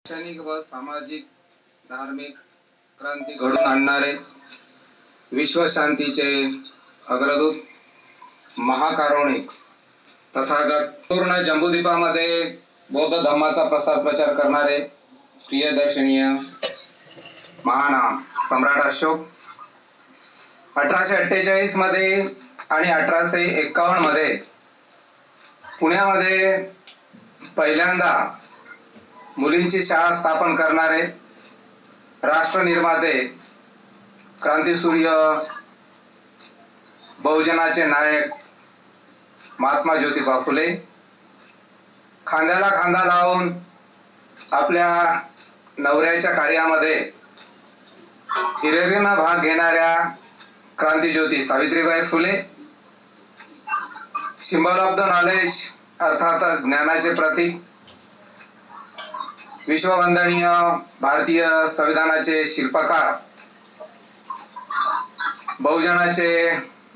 शैक्षणिक व सामाजिक धार्मिक क्रांती घडून आणणारे विश्वशांतीचे अग्रदूत महाकारुणिक तथागत पूर्ण जम्बूद्वीपामध्ये बौद्ध धर्माचा प्रसार प्रचार करणारे प्रियदर्शनीय महानाम सम्राट अशोक 1848 मध्ये आणि 1851 मध्ये पुण्यामध्ये पहिल्यांदा मुलींची शाळा स्थापन करणारे राष्ट्रनिर्माते क्रांतिसूर्य बहुजनाचे नायक महात्मा ज्योतिबा फुले खांद्याला खांदा लावून आपल्या नवऱ्याच्या कार्यामध्ये हिरिरीने भाग घेणाऱ्या क्रांतिज्योती Savitribai Phule, symbol of the knowledge अर्थात ज्ञानाचे प्रतीक, विश्ववंदनीय भारतीय संविधानाचे शिल्पकार, बहुजनाचे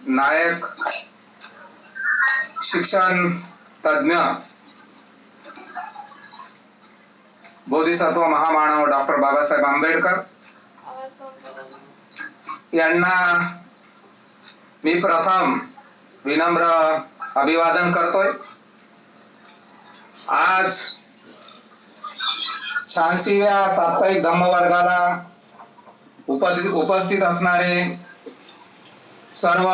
नायक, शिक्षण तज्ञ, बोधिसत्व महामानव डॉक्टर बाबासाहेब आंबेडकर यांना मी प्रथम विनम्र अभिवादन करतोय। आज 86व्या साप्ताहिक धम्मवर्गाला उपस्थित असणारे सर्व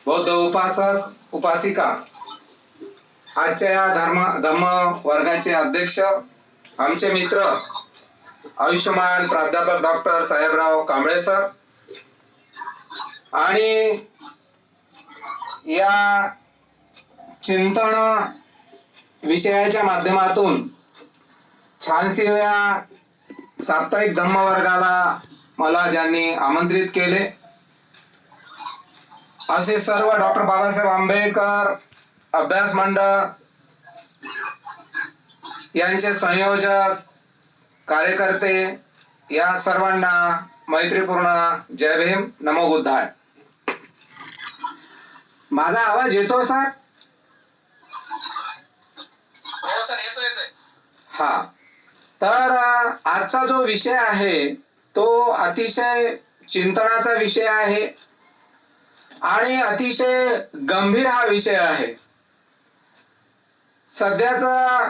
बौद्ध उपासक उपासिका, आजच्या या धम्म वर्गाचे अध्यक्ष आमचे मित्र आयुष्यमान प्राध्यापक डॉक्टर साहेबराव कांबळे सर आणि या चिंतन विषयाच्या माध्यमातून 86व्या साप्ताहिक धम्मवर्गाला मला ज्यांनी आमंत्रित केले असे सर्व डॉक्टर बाबासाहेब आंबेडकर अभ्यास मंडळ यांचे संयोजक कार्यकर्ते या सर्वांना मैत्रीपूर्ण जय भीम, नमो बुद्धाय। माझा आवाज येतो सर? हा, तर आजचा जो विषय आहे तो अतिशय चिंतनाचा विषय आहे आणि अतिशय गंभीर हा विषय आहे। सध्याचं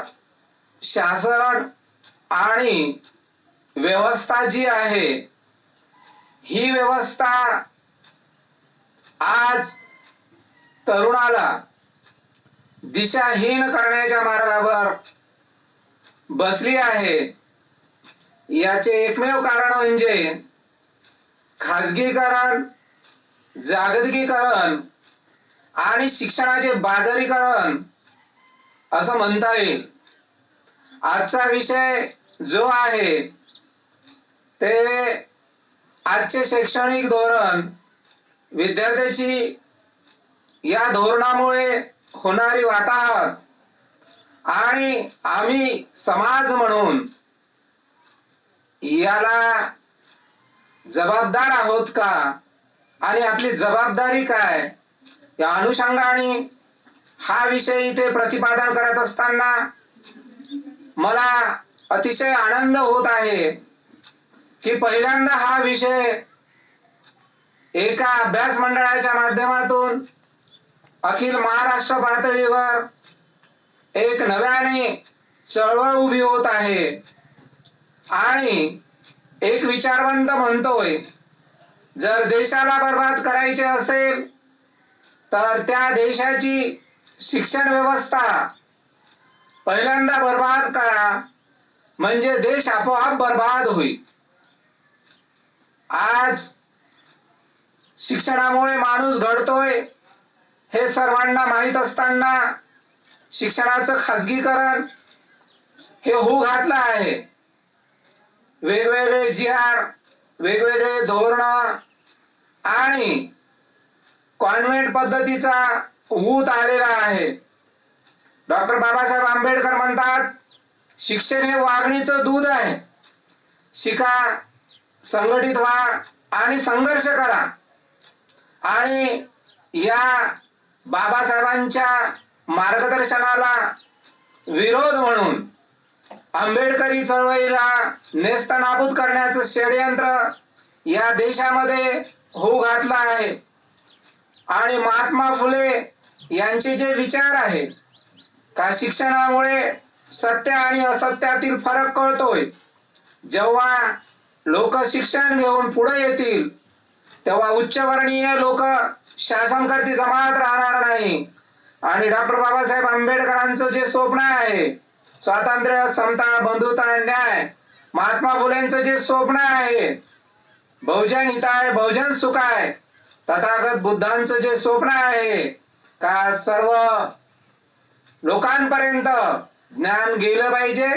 शासन आणि व्यवस्था जी आहे ही व्यवस्था आज तरुणाला दिशाहीन करण्याच्या मार्गावर बसली आहे। याचे एकमेव कारण म्हणजे खाजगीकरण, जागतिकीकरण आणि शिक्षणाचे बाजारीकरण असं म्हणता येईल। आजचा विषय जो आहे ते आजचे शैक्षणिक धोरण, विद्यार्थ्याची या धोरणामुळे होणारी वाताहत आणि आम्ही समाज म्हणून याला जबाबदार आहोत का आणि आपली जबाबदारी काय, या अनुषंगाने हा विषय इथे प्रतिपादन करत असताना मला अतिशय आनंद होत आहे की पहिल्यांदा हा विषय एका अभ्यास मंडळाच्या माध्यमातून अखिल महाराष्ट्र पातळीवर एक नव्याने चळवळ उभी होत आहे आणि एक विचारवंत म्हणतोय जर देशाला बर्बाद करायचे असेल तर त्या देशाची शिक्षण व्यवस्था पहिल्यांदा बर्बाद करा, म्हणजे देश आपोआप बर्बाद होईल। आज शिक्षणामुळे माणूस घडतोय हे सर्वांना माहीत असताना शिक्षणाचं खाजगीकरण हे होऊ घातलं आहे। वेगवेगळे जी.आर, वेगवेगळे धोरण आणि कॉन्व्हेंट पद्धतीचा ऊत आलेला आहे। डॉक्टर बाबासाहेब आंबेडकर म्हणतात शिक्षण हे वाघणीचं दूध आहे, शिका, संघटित व्हा आणि संघर्ष करा। आणि या बाबासाहेबांच्या मार्गदर्शनाला विरोध म्हणून आंबेडकरी चळवळीला नेस्तनाबूत करण्याचं षडयंत्र या देशामध्ये होऊ घातलं आहे. आणि महात्मा फुले यांचे जे विचार आहे का शिक्षणामुळे सत्य आणि असत्यातील फरक कळतोय. जेव्हा लोक शिक्षण घेऊन पुढे येतील तेव्हा उच्चवर्णीय लोक शासनकर्ती जमात राहणार नाही. आणि डॉक्टर बाबासाहेब आंबेडकरांचं जे स्वप्न आहे स्वातंत्र्य, समता, बंधुता, न्याय, महात्मा फुलेंचं जे स्वप्न आहे बहुजन हिताय बहुजन सुखाय, तथागत बुद्धांचं जे स्वप्न आहे का सर्व लोकांपर्यंत ज्ञान गेलं पाहिजे.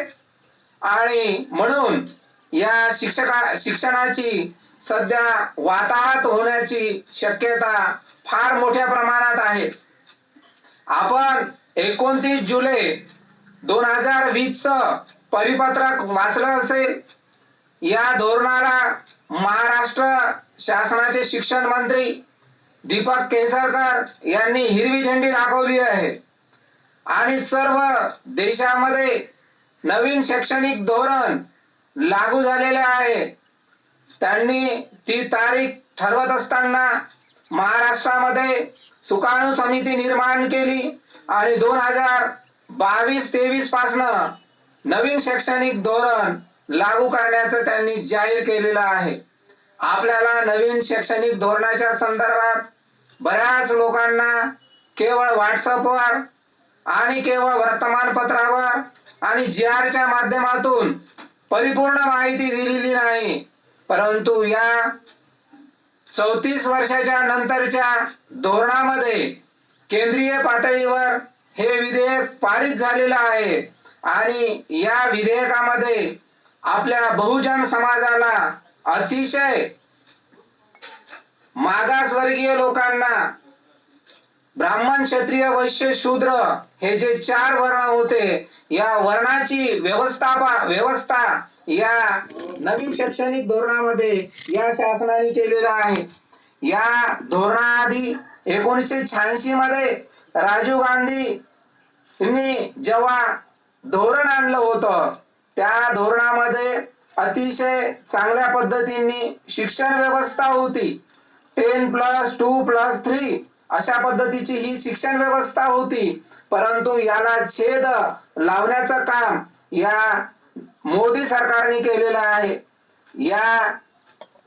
आणि म्हणून या शिक्षणाची सध्या वाताहत होण्याची शक्यता फार मोठ्या प्रमाणात आहे. आपण 29 जुलै 2020चं परिपत्रक वाचलं असेल. या धोरणाला महाराष्ट्र शासनाचे शिक्षण मंत्री दीपक केसरकर यांनी हिरवी झेंडी दाखवली आहे. आणि सर्व देशामध्ये नवीन शैक्षणिक धोरण लागू झालेले आहे. त्यांनी ती तारीख ठरवत असताना महाराष्ट्रामध्ये सुकाणू समिती निर्माण केली आणि 2022-23 पासनं नवीन शैक्षणिक धोरण लागू करण्याचं त्यांनी जाहीर केलेलं आहे. आपल्याला नवीन शैक्षणिक धोरणाच्या संदर्भात बऱ्याच लोकांना केवळ व्हॉट्सअपवर आणि केवळ वर्तमानपत्रावर आणि GRच्या माध्यमातून परिपूर्ण माहिती दिलेली नाही. परंतु या 34 वर्षाच्या नंतरच्या धोरणामध्ये केंद्रीय पातळीवर हे विधेयक पारित झालेलं आहे. आणि या विधेयकामध्ये आपल्या बहुजन समाजाला अतिशय मागासवर्गीय लोकांना ब्राह्मण, क्षत्रिय, वैश्य, शूद्र हे जे 4 वर्ण होते या वर्णाची व्यवस्था या नवीन शैक्षणिक धोरणामध्ये या शासनाने केलेला आहे. या धोरणाआधी 1986 मध्ये राजीव गांधींनी जेव्हा धोरण आणलं होतं त्या धोरणामध्ये अतिशय चांगल्या पद्धतीने शिक्षण व्यवस्था होती. 10+2+3 अशा पद्धतीची ही शिक्षण व्यवस्था होती. परंतु याला छेद लावण्याचं काम या मोदी सरकारने केलेलं आहे. या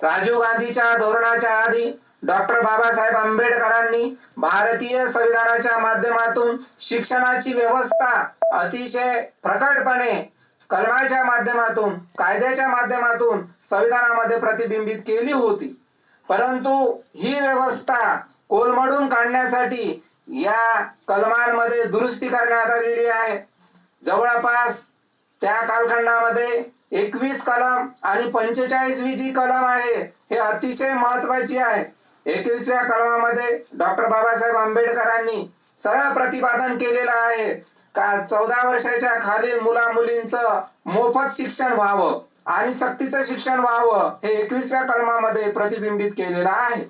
राजीव गांधीच्या धोरणाच्या आधी डॉक्टर बाबासाहेब आंबेडकरांनी भारतीय संविधानाच्या माध्यमातून शिक्षणाची व्यवस्था अतिशय प्रकटपणे कलमाच्या माध्यमातून, कायद्याच्या माध्यमातून संविधानामध्ये प्रतिबिंबित केली होती. परंतु ही व्यवस्था कोलमडून काढण्यासाठी या कलमांमध्ये दुरुस्ती करण्यात आलेली आहे. जवळपास त्या कालखंडामध्ये 21 कलम आणि 45वी जी कलम आहे हे अतिशय महत्वाची आहे. 21व्या कलमामध्ये डॉक्टर बाबासाहेब आंबेडकरांनी सरळ प्रतिपादन केलेलं आहे का 14 वर्षाच्या खालील मुला-मुलींचं मोफत शिक्षण व्हावं आणि सक्तीचं शिक्षण व्हावं हे 21व्या कलमामध्ये प्रतिबिंबित केलेलं आहे.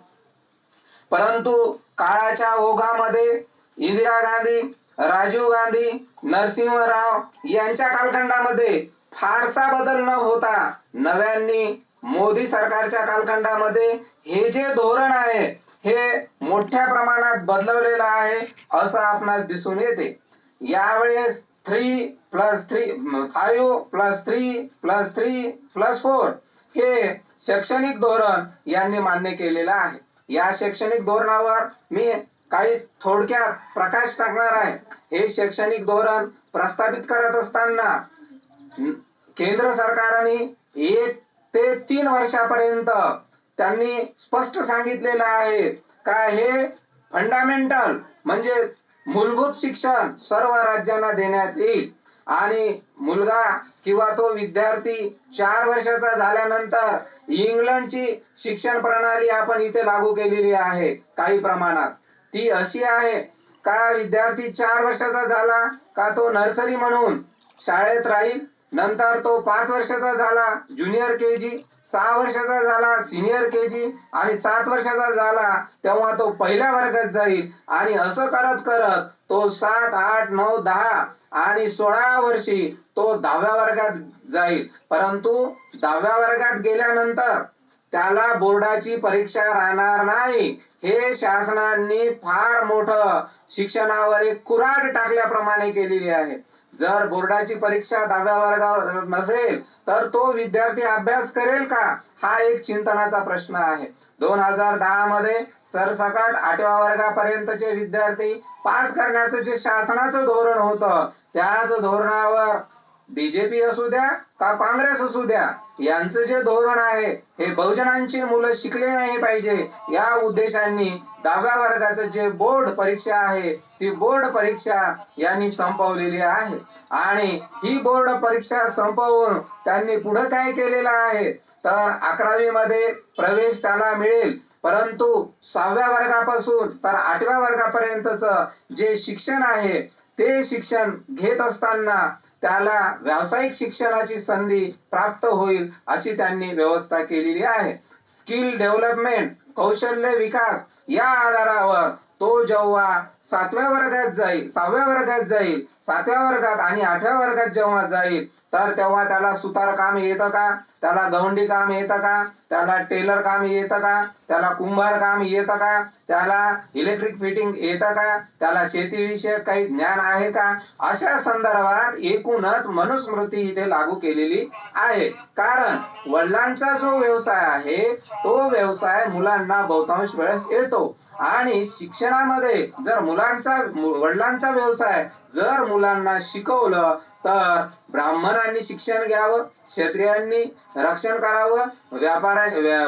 परंतु काळाच्या ओघामध्ये इंदिरा गांधी, राजीव गांधी, नरसिंह राव यांच्या कालखंडामध्ये फारसा बदल न होता नव्याने मोदी सरकारच्या कालखंडामध्ये हे जे धोरण आहे हे मोठ्या प्रमाणात बदलवलेलं आहे असं आपणास दिसून येते. यावेळेस 5+3+3+4 हे शैक्षणिक धोरण यांनी मान्य केलेलं आहे. या शैक्षणिक धोरणावर मी काही थोडक्यात प्रकाश टाकणार आहे. हे शैक्षणिक धोरण प्रस्थापित करत असताना केंद्र सरकारने 1 ते 3 वर्षापर्यंत त्यांनी स्पष्ट सांगितलेलं आहे का हे फंडामेंटल म्हणजे मूलभूत शिक्षण सर्व राज्यांना देण्यात येईल. आणि मुलगा किंवा तो विद्यार्थी 4 वर्षाचा झाल्यानंतर इंग्लंडची शिक्षण प्रणाली आपण इथे लागू केलेली आहे काही प्रमाणात. ती अशी आहे का विद्यार्थी 4 वर्षाचा झाला का तो नर्सरी म्हणून शाळेत राहील. नंतर तो 5 वर्षाचा झाला ज्युनियर KG, 6 वर्षाचा झाला सिनियर केजी आणि 7 वर्षाचा झाला तेव्हा तो पहिल्या वर्गात जाईल आणि असं करत करत तो 7, 8, 9, 10 आणि 16 वर्षी तो 10व्या वर्गात जाईल. परंतु 10व्या वर्गात गेल्यानंतर त्याला बोर्डाची परीक्षा राहणार नाही. हे शासनाने फार मोठं शिक्षणावर एक कुऱ्हाड टाकल्याप्रमाणे केलेली आहे. जर बोर्डाची परीक्षा 10व्या वर्गावर नसेल तर तो विद्यार्थी अभ्यास करेल का, हा एक चिंतनाचा प्रश्न आहे. 2010 मध्ये सरसकट 8व्या वर्गापर्यंतचे विद्यार्थी पास करण्याचं जे शासनाचं धोरण होतं त्याच धोरणावर बीजेपी असू द्या का काँग्रेस असू द्या यांचं जे धोरण आहे हे बहुजनांची मुलं शिकले नाही पाहिजे या उद्देशाने 10व्या वर्गाचं जे बोर्ड परीक्षा आहे ती बोर्ड परीक्षा यांनी संपवलेली आहे. आणि ही बोर्ड परीक्षा संपवून त्यांनी पुढे काय केलेलं आहे तर 11वी मध्ये प्रवेश त्याला मिळेल, परंतु 6व्या वर्गापासून तर 8व्या वर्गापर्यंतचं जे शिक्षण आहे ते शिक्षण घेत असताना त्याला व्यावसायिक शिक्षणाची संधी प्राप्त होईल अशी त्यांनी व्यवस्था केलेली आहे. स्किल डेव्हलपमेंट, कौशल्य विकास या आधारावर तो जेव्हा 7व्या वर्गात जाईल, 6व्या वर्गात जाईल, 7व्या वर्गात आणि 8व्या वर्गात जेव्हा जाईल तर तेव्हा त्याला सुतार काम येतं का, त्याला गवंडी काम येतं का, त्याला टेलर काम येतं का, त्याला कुंभार काम येतं का, त्याला इलेक्ट्रिक फिटिंग येतं का, त्याला शेतीविषयक काही ज्ञान आहे का, अशा संदर्भात एकूणच मनुस्मृती इथे लागू केलेली आहे. कारण वडिलांचा जो व्यवसाय आहे तो व्यवसाय मुलांना बहुतांश वेळेस येतो आणि शिक्षणामध्ये जर वडिलांचा व्यवसाय जर मुलांना शिकवलं तर ब्राह्मणांनी शिक्षण घ्यावं, क्षत्रियांनी रक्षण करावं,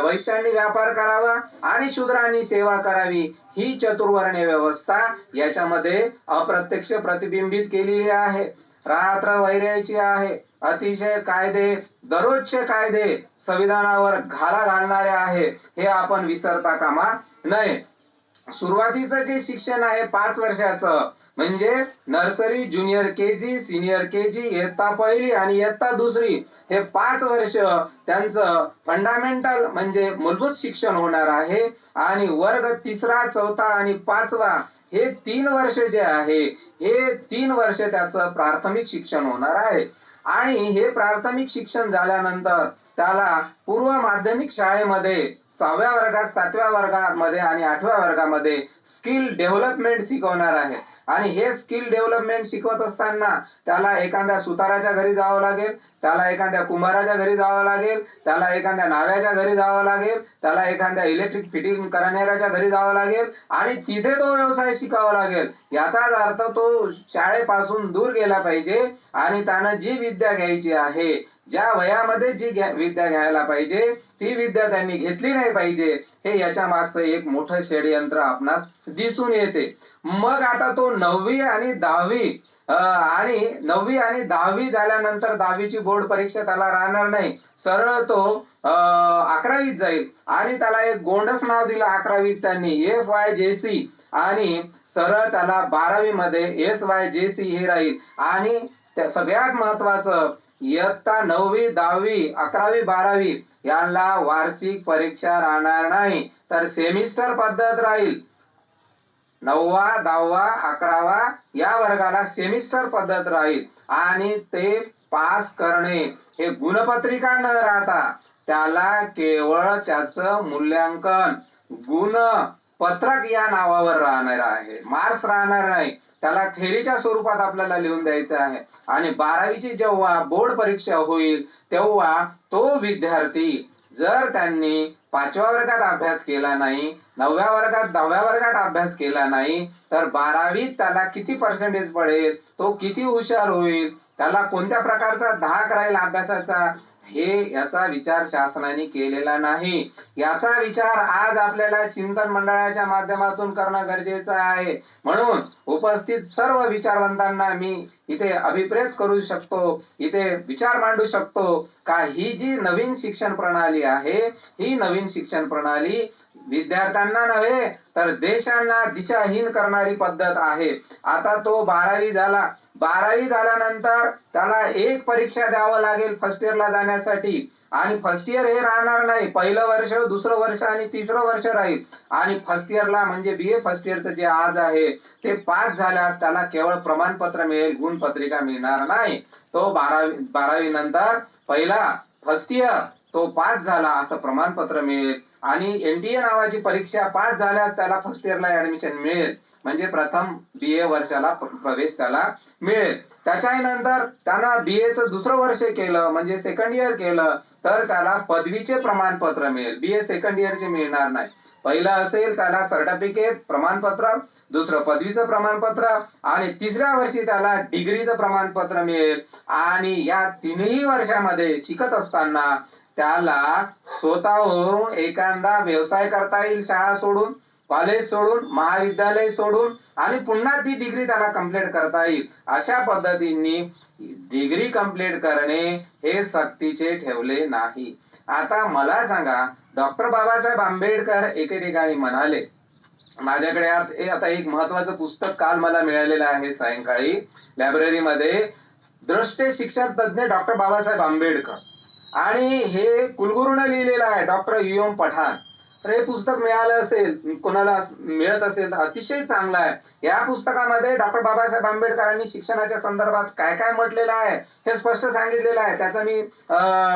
वैश्यांनी व्यापार करावा आणि शूद्रांनी सेवा करावी, ही चतुर्वर्ण्य व्यवस्था याच्यामध्ये अप्रत्यक्ष प्रतिबिंबित केलेली आहे. रात्र वैरायची आहे. अतिशय कायदे, दररोजचे कायदे संविधानावर घाला घालणारे आहे, हे आपण विसरता कामा नये. सुरुवातीचं जे शिक्षण आहे 5 वर्षाचं म्हणजे nursery, junior KG, senior KG, इयत्ता पहिली आणि इयत्ता दुसरी हे 5 वर्ष त्यांचं फंडामेंटल म्हणजे मूलभूत शिक्षण होणार आहे. आणि वर्ग 3रा, 4था आणि 5वा हे 3 वर्ष जे आहे हे 3 वर्ष त्याचं प्राथमिक शिक्षण होणार आहे. आणि हे प्राथमिक शिक्षण झाल्यानंतर त्याला पूर्व माध्यमिक शाळेमध्ये 6व्या वर्गात, 7व्या वर्गामध्ये आणि 8व्या वर्गामध्ये स्किल डेव्हलपमेंट शिकवणार आहे. आणि हे स्किल डेव्हलपमेंट शिकवत असताना त्याला एखाद्या सुताराच्या घरी जावं लागेल, त्याला एखाद्या कुंभाराच्या घरी जावं लागेल, त्याला एखाद्या नाव्याच्या घरी जावं लागेल, त्याला एखाद्या इलेक्ट्रिक फिटिंग करणाऱ्याच्या घरी जावं लागेल आणि तिथे तो व्यवसाय शिकावा लागेल. याचाच अर्थ तो शाळेपासून दूर गेला पाहिजे आणि त्यानं जी विद्या घ्यायची आहे, ज्या वयामध्ये जी विद्या घ्यायला पाहिजे ती विद्या त्यांनी घेतली नाही पाहिजे, हे याच्या मागचं एक मोठं षडयंत्र आपणास दिसून येते. मग आता तो 9वी आणि 10वी झाल्यानंतर 10वीची बोर्ड परीक्षा त्याला राहणार नाही, सरळ तो 11वीत जाईल आणि त्याला एक गोंडस नाव दिलं 11वीत त्यांनी FYJC आणि सरळ त्याला 12वी मध्ये SYJC हे राहील. आणि सगळ्यात महत्वाचं इयत्ता 9वी, 10वी, 11वी, 12वी यांना वार्षिक परीक्षा राहणार नाही तर सेमिस्टर पद्धत राहील. 9वा, 10वा, 11वा या वर्गाला सेमिस्टर पद्धत राहील आणि ते पास करणे हे गुणपत्रिका न राहता त्याला केवळ त्याचं मूल्यांकन गुणपत्रक या नावावर राहणार आहे, मार्क्स राहणार नाही. त्याला थेरीच्या स्वरूपात आपल्याला लिहून द्यायचं आहे. आणि 12वीची जेव्हा बोर्ड परीक्षा होईल तेव्हा तो विद्यार्थी जर त्यांनी 5व्या वर्गात अभ्यास केला नाही, 9व्या वर्गात, 10व्या वर्गात अभ्यास केला नाही तर 12वीत त्याला किती पर्सेंटेज पडेल, तो किती हुशार होईल, त्याला कोणत्या प्रकारचा धाक राहील अभ्यासाचा, हे याचा विचार शासनाने केलेला नाही. याचा विचार आज आपल्याला चिंतन मंडळाच्या माध्यमातून करणं गरजेचं आहे. म्हणून उपस्थित सर्व विचारवंतांना मी इथे अभिप्रेत करू शकतो, इथे विचार मांडू शकतो का ही जी नवीन शिक्षण प्रणाली आहे ही नवीन शिक्षण प्रणाली विद्यार्थ्यांना नव्हे तर देशांना दिशाहीन करणारी पद्धत आहे. आता तो 12वी झाला, 12वी झाल्यानंतर त्याला एक परीक्षा द्यावं लागेल फर्स्ट इयरला जाण्यासाठी, आणि फर्स्ट इयर हे राहणार नाही, पहिलं वर्ष, दुसरं वर्ष आणि तिसरं वर्ष राहील. आणि फर्स्ट इयरला म्हणजे बीए फर्स्ट इयरचं जे आज आहे ते पास झाल्यास त्याला केवळ प्रमाणपत्र मिळेल, गुणपत्रिका मिळणार नाही. तो 12वी नंतर पहिला फर्स्ट इयर तो पास झाला असं प्रमाणपत्र मिळेल, आणि एनटीए नावाची परीक्षा पास झाल्यास त्याला फर्स्ट इयरला ऍडमिशन मिळेल, म्हणजे प्रथम बीए वर्षाला प्रवेश त्याला मिळेल. त्याच्यानंतर त्यानं बीएचं दुसरं वर्ष केलं म्हणजे सेकंड इयर केलं तर त्याला पदवीचे प्रमाणपत्र मिळेल. बीए सेकंड इयरचे मिळणार नाही. पहिलं असेल त्याला सर्टिफिकेट प्रमाणपत्र, दुसरं पदवीचं प्रमाणपत्र, आणि तिसऱ्या वर्षी त्याला डिग्रीचं प्रमाणपत्र मिळेल. आणि या तिन्ही वर्षामध्ये शिकत असताना त्याला स्वतःहून एखादा व्यवसाय करता येईल, शाळा सोडून, कॉलेज सोडून, महाविद्यालय सोडून, आणि पुन्हा ती डिग्री त्याला कंप्लीट करता येईल. अशा पद्धतीने डिग्री कंप्लीट करणे हे सक्तीचे ठेवले नाही. आता मला सांगा, डॉक्टर बाबासाहेब आंबेडकर एके ठिकाणी म्हणाले, माझ्याकडे आता एक महत्वाचं पुस्तक काल मला मिळालेलं आहे सायंकाळी लायब्ररीमध्ये, दृष्टे शिक्षण तज्ञ डॉक्टर बाबासाहेब आंबेडकर, आणि हे कुलगुरूने लिहिलेलं आहे डॉक्टर यू.एम. पठाण. तर हे पुस्तक मिळालं असेल, कोणाला मिळत असेल तर अतिशय चांगलं आहे. या पुस्तकामध्ये डॉक्टर बाबासाहेब आंबेडकरांनी शिक्षणाच्या संदर्भात काय काय म्हटलेलं आहे हे स्पष्ट सांगितलेलं आहे. त्याचा मी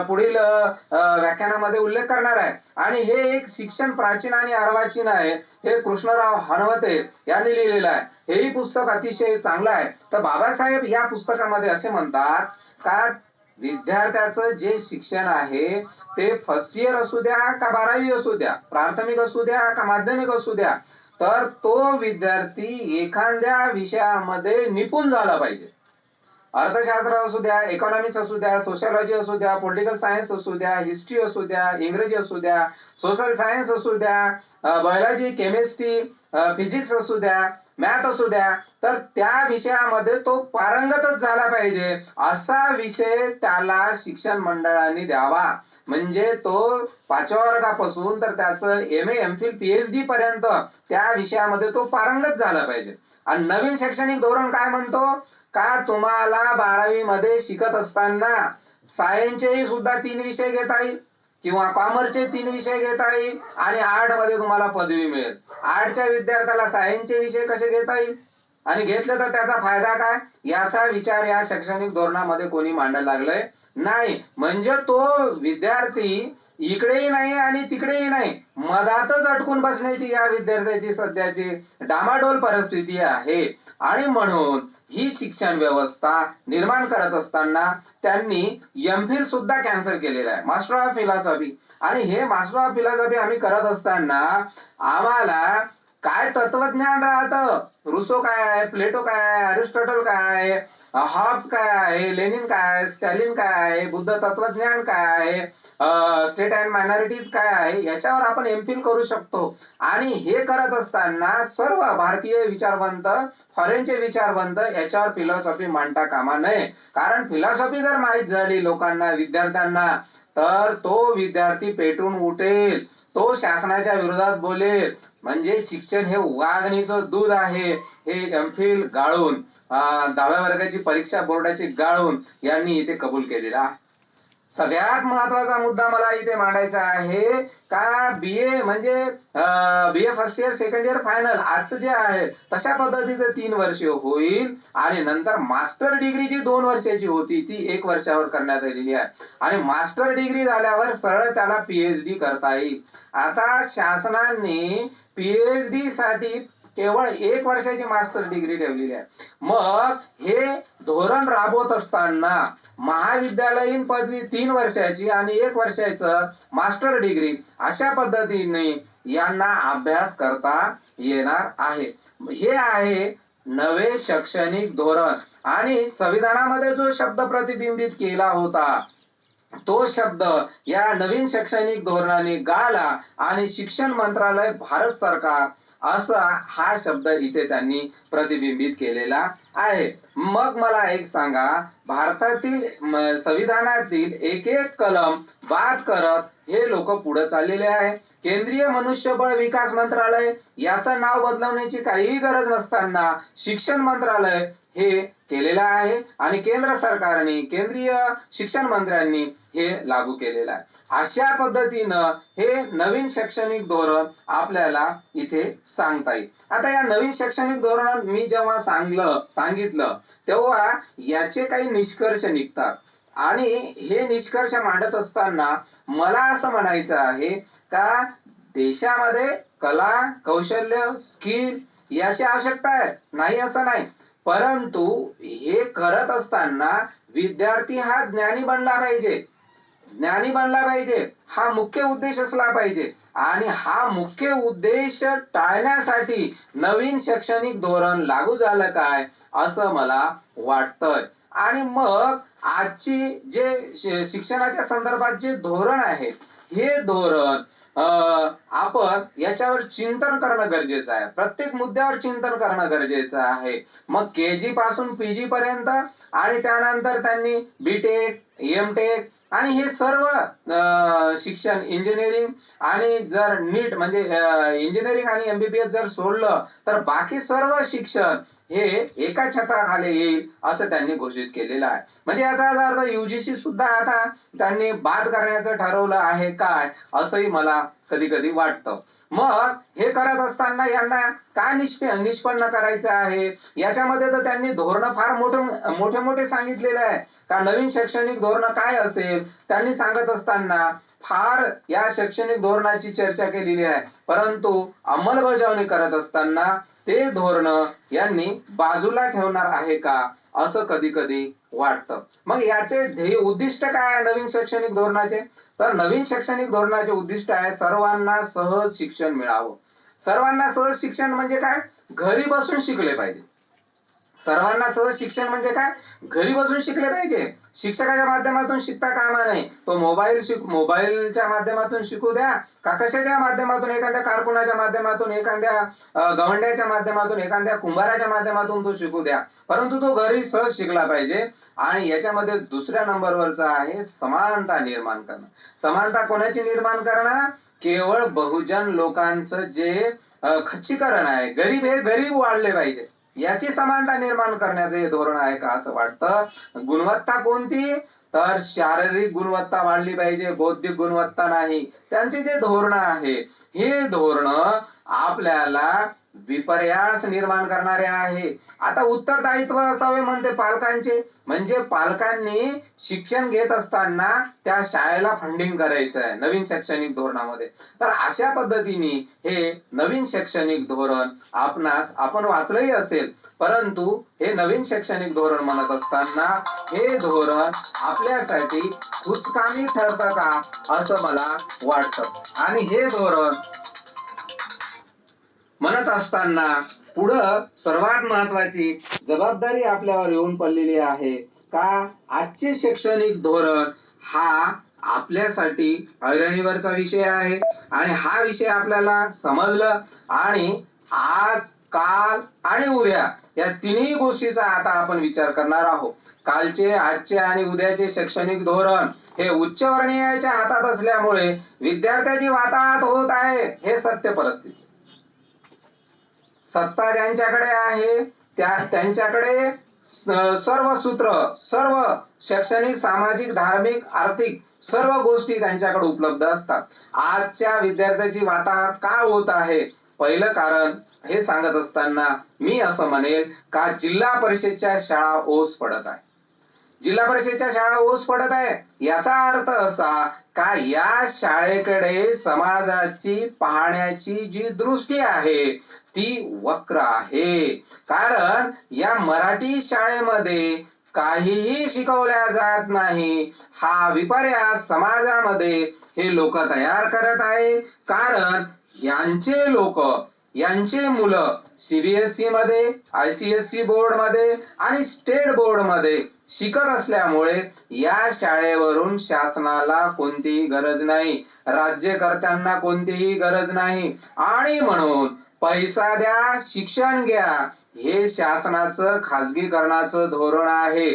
पुढील व्याख्यानामध्ये उल्लेख करणार आहे. आणि हे एक शिक्षण प्राचीन आणि अर्वाचीन आहे, हे कृष्णराव हनवते यांनी लिहिलेलं आहे. हेही पुस्तक अतिशय चांगलं आहे. तर बाबासाहेब या पुस्तकामध्ये असे म्हणतात का विद्यार्थ्याचं जे शिक्षण आहे ते फर्स्ट इयर असू द्या का 12वी असू द्या, प्राथमिक असू द्या का माध्यमिक असू द्या, तर तो विद्यार्थी एखाद्या विषयामध्ये निपुण झाला पाहिजे. अर्थशास्त्र असू द्या, इकॉनॉमिक्स असू द्या, सोशियोलॉजी असू द्या, पॉलिटिकल सायन्स असू द्या, हिस्ट्री असू द्या, इंग्रजी असू द्या, सोशल सायन्स असू द्या, बायोलॉजी, केमिस्ट्री, फिजिक्स असू द्या, मॅथ असू द्या, तर त्या विषयामध्ये तो पारंगतच झाला पाहिजे. असा विषय त्याला शिक्षण मंडळाने द्यावा, म्हणजे तो 5व्या वर्गापासून तर त्याचं MA, MPhil, PhD पर्यंत त्या विषयामध्ये तो पारंगत झाला पाहिजे. आणि नवीन शैक्षणिक धोरण काय म्हणतो का तुम्हाला 12वी मध्ये शिकत असताना सायन्सचेही सुद्धा 3 विषय घेता येईल, किंवा कॉमर्सचे 3 विषय घेता येईल, आणि आर्ट मध्ये तुम्हाला पदवी मिळेल. आर्टच्या विद्यार्थ्याला सायन्सचे विषय कसे घेता येईल, आणि घेतलं तर त्याचा फायदा काय, याचा विचार या शैक्षणिक धोरणामध्ये कोणी मांडायला लागलंय नाही. म्हणजे तो विद्यार्थी इकडेही नाही आणि तिकडेही नाही, मधातच अटकून बसण्याची या विद्यार्थ्याची सध्याची डामाडोल परिस्थिती आहे. आणि म्हणून ही शिक्षण व्यवस्था निर्माण करत असताना त्यांनी MPhil सुद्धा कॅन्सल केलेलं आहे, मास्टर ऑफ फिलॉसॉफी. आणि हे मास्टर ऑफ फिलॉसॉफी आम्ही करत असताना आम्हाला काय तत्वज्ञान राहतं, रुसो काय आहे, प्लेटो काय आहे, अरिस्टॉटल काय आहे, हॉब्स काय आहे, लेनिन काय आहे, स्टॅलिन काय आहे, बुद्ध तत्वज्ञान काय आहे, स्टेट अँड मायनॉरिटीज काय आहे, याच्यावर आपण MPhil करू शकतो. आणि हे करत असताना सर्व भारतीय विचारवंत, फॉरेनचे विचारवंत याच्यावर फिलॉसॉफी मांडता कामा नये. कारण फिलॉसॉफी जर माहीत झाली लोकांना, विद्यार्थ्यांना, तर तो विद्यार्थी पेटून उठेल, तो शासनाच्या विरोधात बोलेल. म्हणजे शिक्षण हे वाघणीचं दूध आहे, हे MPhil गाळून, 10व्या वर्गाची परीक्षा बोर्डाची गाळून यांनी इथे कबूल केलेला आहे. सगळ्यात महत्वाचा मुद्दा मला इथे मांडायचा आहे का बीए म्हणजे BA first year, second year, final आजचं जे आहे तशा पद्धतीचं 3 वर्ष होईल, आणि नंतर मास्टर डिग्री जी 2 वर्षाची होती ती 1 वर्षावर करण्यात आलेली आहे. आणि मास्टर डिग्री झाल्यावर सरळ त्याला PhD करता येईल. आता शासनाने PhD साठी केवळ 1 वर्षाची मास्टर डिग्री ठेवलेली आहे. मग हे धोरण राबवत असताना महाविद्यालयीन पदवी 3 वर्षाची आणि 1 वर्षाचं मास्टर डिग्री अशा पद्धतीने यांना अभ्यास करता येणार आहे. हे आहे नवे शैक्षणिक धोरण. आणि संविधानामध्ये जो शब्द प्रतिबिंबित केला होता तो शब्द या नवीन शैक्षणिक धोरणाने गाळला, आणि शिक्षण मंत्रालय, भारत सरकार असा हा शब्द इथे त्यांनी प्रतिबिंबित केलेला आहे. मग मला एक सांगा, भारतातील संविधानातील एक एक कलम बाद करत हे लोक पुढे चाललेले आहे. केंद्रीय मनुष्यबळ विकास मंत्रालय याचं नाव बदलवण्याची काहीही गरज नसताना शिक्षण मंत्रालय हे केलेलं आहे आणि केंद्र सरकारने, केंद्रीय शिक्षण मंत्र्यांनी हे लागू केलेलं आहे. अशा पद्धतीनं हे नवीन शैक्षणिक धोरण आपल्याला इथे सांगता येईल. आता या नवीन शैक्षणिक धोरण मी जेव्हा सांगितलं तेव्हा याचे काही निष्कर्ष निघतात आणि हे निष्कर्ष मांडत असताना मला असं म्हणायचं आहे का देशामध्ये कला, कौशल्य, स्किल याची आवश्यकता आहे, नाही असं नाही, परंतु हे करत असताना विद्यार्थी हा ज्ञानी बनला पाहिजे, हा मुख्य उद्देश असला पाहिजे आणि हा मुख्य उद्देश टाळण्यासाठी नवीन शैक्षणिक धोरण लागू झालं काय असं मला वाटतंय. आणि मग आजची जे शिक्षणाच्या संदर्भात जे धोरण आहे हे धोरण आपण याच्यावर चिंतन करणं गरजेचं आहे. प्रत्येक मुद्द्यावर चिंतन करणं गरजेचं आहे. मग केजी पासून पीजी पर्यंत आणि त्यानंतर त्यांनी बीटेक, एमटेक आणि हे सर्व शिक्षण, इंजिनिअरिंग आणि जर नीट म्हणजे इंजिनिअरिंग आणि एमबीबीएस जर सोडलं तर बाकी सर्व शिक्षण हे एका छताखाली येईल असं त्यांनी घोषित केलेलं आहे. म्हणजे याचा अर्थ युजीसी सुद्धा आता त्यांनी बाद करण्याचं ठरवलं आहे काय असंही मला कधी कधी वाटतं. मग हे करत असताना यांना काय निष्पन्न करायचं आहे याच्यामध्ये तर त्यांनी धोरण फार मोठे सांगितलेले आहे. का नवीन शैक्षणिक धोरण काय असेल त्यांनी सांगत असताना फार या शैक्षणिक धोरणाची चर्चा केलेली आहे, परंतु अंमलबजावणी करत असताना ते धोरण यांनी बाजूला ठेवणार आहे का असं कधी कधी वाटतं. मग याचे ध्येय उद्दिष्ट काय आहे नवीन शैक्षणिक धोरणाचे? तर नवीन शैक्षणिक धोरणाचे उद्दिष्ट आहे सर्वांना सहज शिक्षण मिळावं. सर्वांना सहज शिक्षण म्हणजे काय? घरी बसून शिकले पाहिजे. सर्वांना सहज शिक्षण म्हणजे काय? घरी बसून शिकले पाहिजे. शिक्षकाच्या माध्यमातून शिकता कामा नये. तो मोबाईलच्या माध्यमातून शिकू द्या का कशाच्या माध्यमातून, एखाद्या कारकुनाच्या माध्यमातून, एखाद्या गवंड्याच्या माध्यमातून, एखाद्या कुंभाराच्या माध्यमातून तो शिकू द्या, परंतु तो घरी सहज शिकला पाहिजे. आणि याच्यामध्ये दुसऱ्या नंबरवरचा आहे समानता निर्माण करणं. समानता कोणाची निर्माण करणं? केवळ बहुजन लोकांचं जे खच्चीकरण आहे, गरीब वाढले पाहिजे याची समानता निर्माण करण्याचे हे धोरण आहे का असं वाटतं. गुणवत्ता कोणती? तर शारीरिक गुणवत्ता वाढली पाहिजे, बौद्धिक गुणवत्ता नाही. त्यांचे जे धोरण आहे हे धोरण आपल्याला विपर्यास निर्माण करणारे आहे. आता उत्तरदायित्व असावे म्हणते पालकांचे, म्हणजे पालकांनी शिक्षण घेत असताना त्या शाळेला फंडिंग करायचं आहे नवीन शैक्षणिक धोरणामध्ये. तर अशा पद्धतीने हे नवीन शैक्षणिक धोरण आपण वाचलंही असेल, परंतु हे नवीन शैक्षणिक धोरण म्हणत असताना हे धोरण आपल्यासाठी कुचकामी ठरतं का असं मला वाटतं. आणि हे धोरण म्हणत असताना पुढं सर्वात महत्वाची जबाबदारी आपल्यावर येऊन पडलेली आहे का आजचे शैक्षणिक धोरण हा आपल्यासाठी ऐरणीवरचा विषय आहे आणि हा विषय आपल्याला समजलं आणि आज, काल आणि उद्या या तिन्ही गोष्टीचा आता आपण विचार करणार आहोत. कालचे, आजचे आणि उद्याचे शैक्षणिक धोरण हे उच्चवर्णीयाच्या हातात असल्यामुळे विद्यार्थ्याची वाताहत होत आहे हे सत्य परिस्थिती. सत्ता ज्यांच्याकडे आहे त्यांच्याकडे सर्व सूत्र, सर्व शैक्षणिक, सामाजिक, धार्मिक, आर्थिक सर्व गोष्टी त्यांच्याकडे उपलब्ध असतात. आजच्या विद्यार्थ्याची वाताहत का होत आहे? पहिलं कारण हे सांगत असताना मी असं म्हणेल का जिल्हा परिषदच्या शाळा ओस पडत आहे. जिल्हा परिषदच्या शाळा ओस पडत आहे याचा अर्थ असा का या शाळेकडे समाजाची पाहण्याची जी दृष्टी आहे ती वक्र आहे. कारण या मराठी शाळेमध्ये काहीही शिकवल्या जात नाही. हा विपर्यास समाजामध्ये हे लोक तयार करत आहे. कारण यांचे मुलं सीबीएसई मध्ये, आयसीएसई बोर्ड मध्ये आणि स्टेट बोर्ड मध्ये शिकत असल्यामुळे या शाळेवरून शासनाला कोणतीही गरज नाही, राज्यकर्त्यांना कोणतीही गरज नाही आणि म्हणून पैसा द्या, शिक्षण घ्या, हे शासनाचं खाजगीकरणाचं धोरण आहे.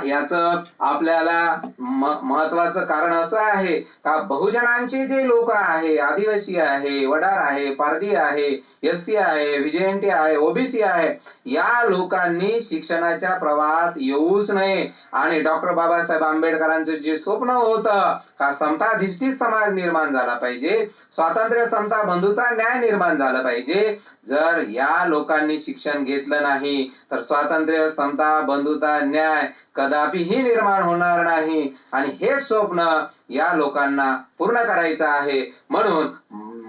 याचं आपल्याला महत्वाचं कारण असं आहे का बहुजनांचे जे लोक आहे, आदिवासी आहे, वडार आहे, पारधी आहे, एससी आहे, व्हीजेएनटी आहे, ओबीसी आहे, या लोकांनी शिक्षणाच्या प्रवाहात येऊच नये. आणि डॉक्टर बाबासाहेब आंबेडकरांचं जे स्वप्न होतं का समताधिष्ठित समाज निर्माण झाला पाहिजे, स्वातंत्र्य, समता, बंधुता, न्याय निर्माण झाला पाहिजे. जर या लोकांनी शिक्षण घेतलं नाही तर स्वातंत्र्य, समता, बंधुता, न्याय कदापिही निर्माण होणार नाही. आणि हे स्वप्न या लोकांना पूर्ण करायचं आहे. म्हणून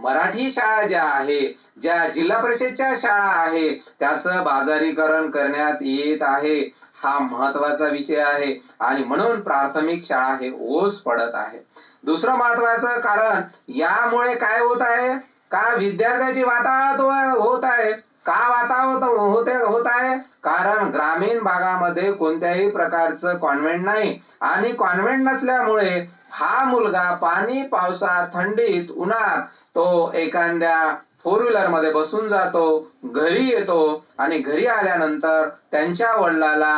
मराठी शाळा ज्या आहे, ज्या जिल्हा परिषदच्या शाळा आहे, त्याचं बाजारीकरण करण्यात येत आहे. हा महत्वाचा विषय आहे आणि म्हणून प्राथमिक शाळा हे ओस पडत आहे. दुसरं महत्वाचं कारण यामुळे काय होत आहे का विद्यार्थ्याची वातावरण होत आहे. का वातावरण होत आहे? कारण ग्रामीण भागामध्ये कोणत्याही प्रकारचं कॉन्व्हेंट नाही आणि कॉन्व्हेंट नसल्यामुळे हा मुलगा पाणी, पावसात, थंडीत, उन्हात तो एखाद्या फोर व्हीलर मध्ये बसून जातो, घरी येतो आणि घरी आल्यानंतर त्यांच्या वडिलाला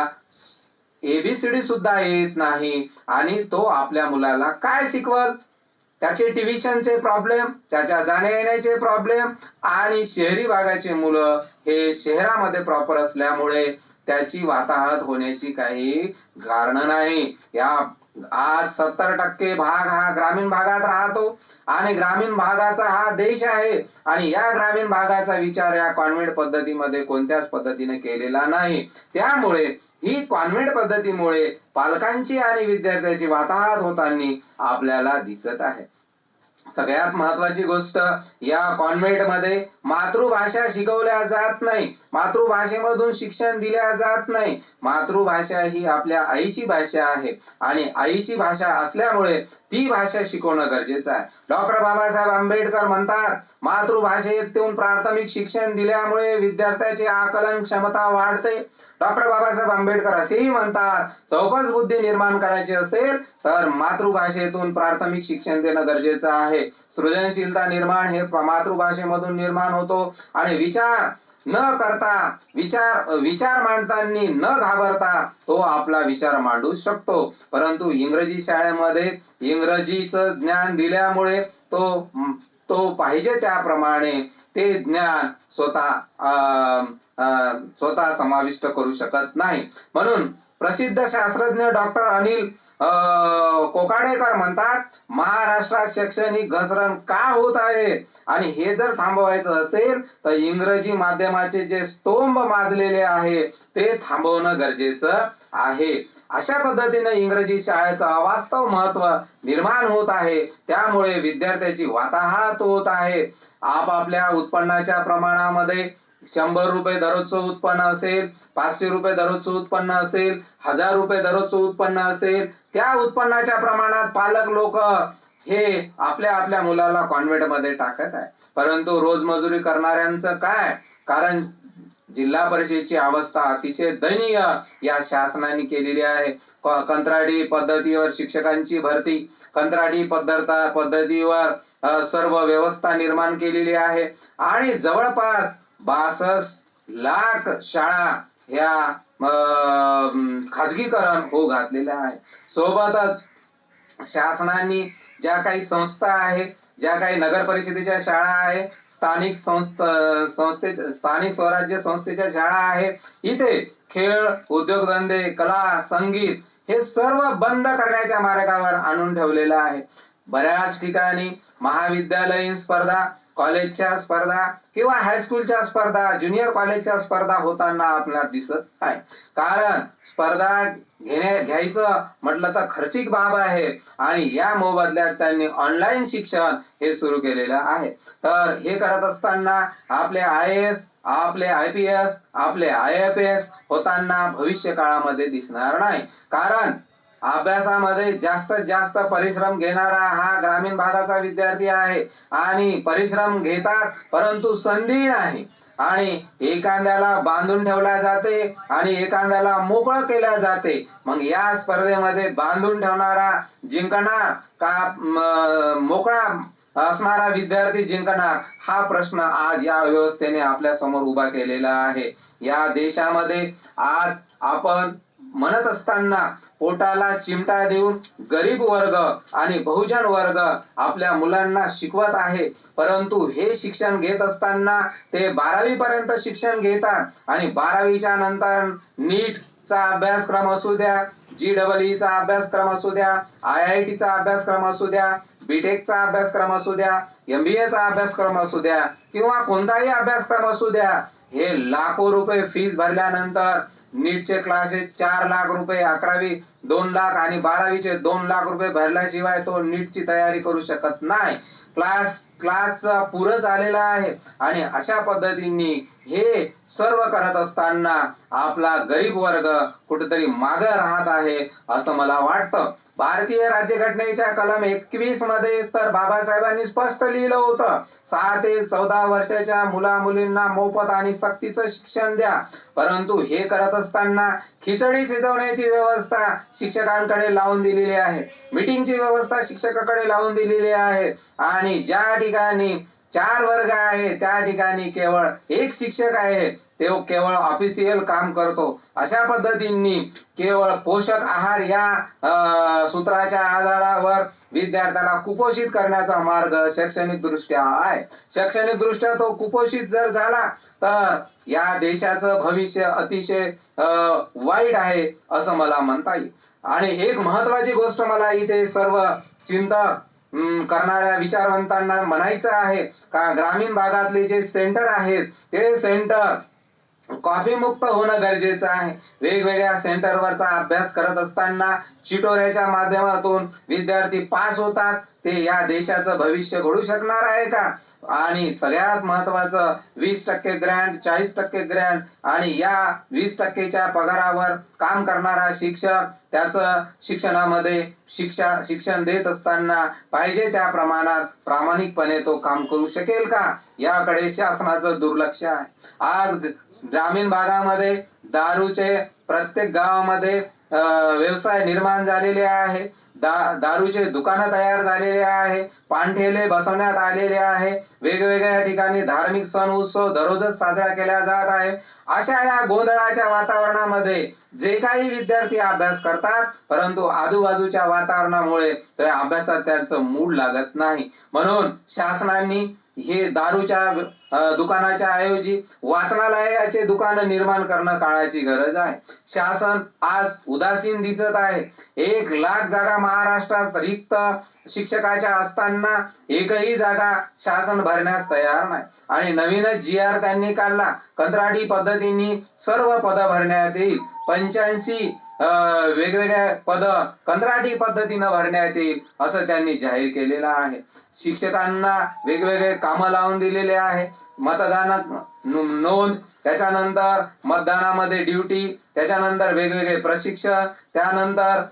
एबीसीडी सुद्धा येत नाही आणि तो आपल्या मुलाला काय शिकवल? त्याचे ट्युशनचे प्रॉब्लेम, त्याच्या जाण्या येण्याचे प्रॉब्लेम आणि शहरी भागाचे मुलं हे शहरामध्ये प्रॉपर असल्यामुळे त्याची वाताहत होण्याची काही कारण नाही. आज 70% भाग हा ग्रामीण भागात राहतो आणि ग्रामीण भागाचा हा देश आहे आणि या ग्रामीण भागाचा विचार या कॉन्व्हेंट पद्धतीमध्ये कोणत्याच पद्धतीने केलेला नाही. त्यामुळे ही कॉन्व्हेंट पद्धतीमुळे पालकांची आणि विद्यार्थ्यांची वाताहत होताना आपल्याला दिसत आहे. सगळ्यात महत्वाची गोष्ट, या कॉन्व्हेंट मध्ये मातृभाषा शिकवल्या जात नाही, मातृभाषेमधून शिक्षण दिल्या जात नाही. मातृभाषा ही आपल्या आईची भाषा आहे आणि आईची भाषा असल्यामुळे ती भाषा शिकवणं गरजेचं आहे. डॉक्टर बाबासाहेब आंबेडकर म्हणतात मातृभाषेतून प्राथमिक शिक्षण दिल्यामुळे विद्यार्थ्याची आकलन क्षमता वाढते. डॉक्टर बाबासाहेब आंबेडकर असेही म्हणतात चौकस बुद्धी निर्माण करायची असेल तर मातृभाषेतून प्राथमिक शिक्षण देणं गरजेचं आहे. सृजनशीलता निर्माण हे मातृभाषेमधून निर्माण होतो आणि विचार न करता विचार मांडताना न घाबरता तो आपला विचार मांडू शकतो. परंतु इंग्रजी शाळेमध्ये इंग्रजीचं ज्ञान दिल्यामुळे तो पाहिजे त्याप्रमाणे ते ज्ञान स्वतः समाविष्ट करू शकत नाही. म्हणून प्रसिद्ध शास्त्रज्ञ डॉक्टर अनिल कोकाडेकर म्हणतात महाराष्ट्रात शैक्षणिक घसरण का होत आहे आणि हे जर थांबवायचं असेल तर इंग्रजी माध्यमाचे जे स्तंभ माजलेले आहे ते थांबवणं गरजेचं आहे. अशा पद्धतीने इंग्रजी शाळेचं अवास्तव महत्व निर्माण होत आहे. त्यामुळे विद्यार्थ्याची वाताहत होत आहे. आपापल्या उत्पन्नाच्या प्रमाणामध्ये 100 रुपये दररोजचं उत्पन्न असेल, 500 रुपये दररोजचं उत्पन्न असेल, 1000 रुपये दररोजचं उत्पन्न असेल, त्या उत्पन्नाच्या प्रमाणात पालक लोक हे आपल्या मुलाला कॉन्व्हेंट मध्ये टाकत आहे. परंतु रोजमजुरी करणाऱ्यांचं काय? कारण जिल्हा परिषदेची अवस्था अतिशय दयनीय या शासनाने केलेली आहे. कंत्राटी पद्धतीवर शिक्षकांची भरती, कंत्राटी पद्धतीवर सर्व व्यवस्था निर्माण केलेली आहे आणि जवळपास 62 लाख शाळा ह्या खाजगीकरण होऊ घातलेल्या आहे. सोबतच शासनाने ज्या काही संस्था आहे, ज्या काही नगर परिषदेच्या शाळा आहे, स्थानिक स्वराज्य संस्थेच्या शाळा आहे, इथे खेळ, उद्योगधंदे, कला, संगीत हे सर्व बंद करण्याच्या मार्गावर आणून ठेवलेलं आहे. बऱ्याच ठिकाणी महाविद्यालयीन स्पर्धा, कॉलेजच्या स्पर्धा किंवा हायस्कूलच्या स्पर्धा, ज्युनियर कॉलेजच्या स्पर्धा होताना आपल्याला दिसत आहे. कारण स्पर्धा घ्यायचं म्हटलं तर खर्चिक बाब आहे आणि या मोबदल्यात त्यांनी ऑनलाईन शिक्षण हे सुरू केलेलं आहे. तर हे करत असताना आपले IAS, आपले IPS, आपले IFS होताना भविष्य काळामध्ये दिसणार नाही. कारण अभ्यासामध्ये जास्तीत जास्त परिश्रम घेणारा हा ग्रामीण भागाचा विद्यार्थी आहे आणि परिश्रम घेतात परंतु संधी नाही आणि एखाद्याला बांधून ठेवला जाते आणि एखाद्याला मोकळं केल्या जाते. मग या स्पर्धेमध्ये बांधून ठेवणारा जिंकणार का मोकळा असणारा विद्यार्थी जिंकणार, हा प्रश्न आज या व्यवस्थेने आपल्या समोर उभा केलेला आहे. या देशामध्ये आज आपण म्हणत असताना पोटाला चिमटा देऊन गरीब वर्ग आणि बहुजन वर्ग आपल्या मुलांना शिकवत आहे, परंतु हे शिक्षण घेत असताना ते 12वी पर्यंत शिक्षण घेतात आणि 12वीच्या नंतर नीटचा अभ्यासक्रम असू द्या, GEEचा अभ्यासक्रम असू द्या, IITचा अभ्यासक्रम असू द्या, बीटेकचा अभ्यासक्रम असू द्या, MBAचा अभ्यासक्रम असू द्या किंवा कोणताही अभ्यासक्रम असू द्या, हे लाखो रुपये फीस भरल्यानंतर नीटचे क्लासेस 4 लाख रुपये, 11वी 2 लाख आणि 12वीचे 2 लाख रुपये भरल्याशिवाय तो नीटची तयारी करू शकत नाही. क्लासचा पुरं झालेला आहे आणि अशा पद्धतीने हे सर्व करत असताना आपला गरीब वर्ग कुठेतरी मागे राहत आहे असं मला वाटतं. भारतीय राज्यघटनेच्या कलम 21 मध्ये तर बाबासाहेबांनी स्पष्ट लिहिलं होतं, 6 ते 14 वर्षाच्या मुला-मुलींना मोफत आणि सक्तीचं शिक्षण द्या. परंतु हे करत असताना खिचडी शिजवण्याची व्यवस्था शिक्षकांकडे लावून दिलेली आहे, मीटिंगची व्यवस्था शिक्षकाकडे लावून दिलेली आहे आणि ज्या ठिकाणी 4 वर्ग आहे त्या ठिकाणी केवळ 1 शिक्षक आहे, तो केवळ ऑफिशियल काम करतो. अशा पद्धतीने केवळ पोषक आहार या सूत्राच्या आधारावर विद्यार्थ्याला कुपोषित करण्याचा मार्ग शैक्षणिक दृष्ट्या आहे. शैक्षणिक दृष्ट्या तो कुपोषित जर झाला तर या देशाचं भविष्य अतिशय वाईट आहे असं मला म्हणता येईल. आणि एक महत्वाची गोष्ट मला इथे सर्व चिंतक करणाऱ्या विचारवंतांना म्हणायचं आहे का, ग्रामीण भागातले जे सेंटर आहेत ते सेंटर कॉफी मुक्त होणं गरजेचं आहे. वेगवेगळ्या सेंटरवरचा अभ्यास करत असताना चिटोऱ्याच्या माध्यमातून विद्यार्थी पास होतात, ते या देशाचं भविष्य घडू शकणार आहे का? आणि सगळ्यात महत्वाचं 20% ग्रँट, 40% ग्रँट आणि या 20%च्या पगारावर काम करणारा शिक्षक त्याचं शिक्षणामध्ये शिक्षण देत असताना पाहिजे त्या प्रमाणात प्रामाणिकपणे तो काम करू शकेल का, याकडे शासनाचं दुर्लक्ष आहे. आज ग्रामीण भागामध्ये दारूचे प्रत्येक गावामध्ये व्यवसाय निर्माण झालेले आहे, दारूचे दुकानं तयार झालेले आहे, पानठेले बसवण्यात आलेले आहे, वेगवेगळ्या ठिकाणी धार्मिक सण उत्सव दररोजच साजरा केला जात आहे. अशा या गोंधळाच्या वातावरणामध्ये जे काही विद्यार्थी अभ्यास करतात, परंतु आजूबाजूच्या वातावरणामुळे त्या अभ्यासात त्यांचं मूड लागत नाही. म्हणून शासनाने हे दारूच्या दुकानाच्या ऐवजी वाचनालयाचे दुकान निर्माण करणं काळाची गरज आहे. शासन आज उदासीन दिसत आहे. 1 लाख जागा महाराष्ट्रात रिक्त शिक्षकाच्या असताना एकही जागा शासन भरण्यास तयार नाही आणि नवीनच GR त्यांनी काढला, कंत्राटी पद्धतीने सर्व पद भरण्यात येईल. 85 वेगवेगळ्या पद कंत्राटी पद्धतीनं भरण्यात येईल असं त्यांनी जाहीर केलेलं आहे. शिक्षकांना वेगवेगळे कामं लावून दिलेले आहे, मतदानात नोंद, त्याच्यानंतर मतदानामध्ये ड्युटी, त्याच्यानंतर वेगवेगळे प्रशिक्षण, त्यानंतर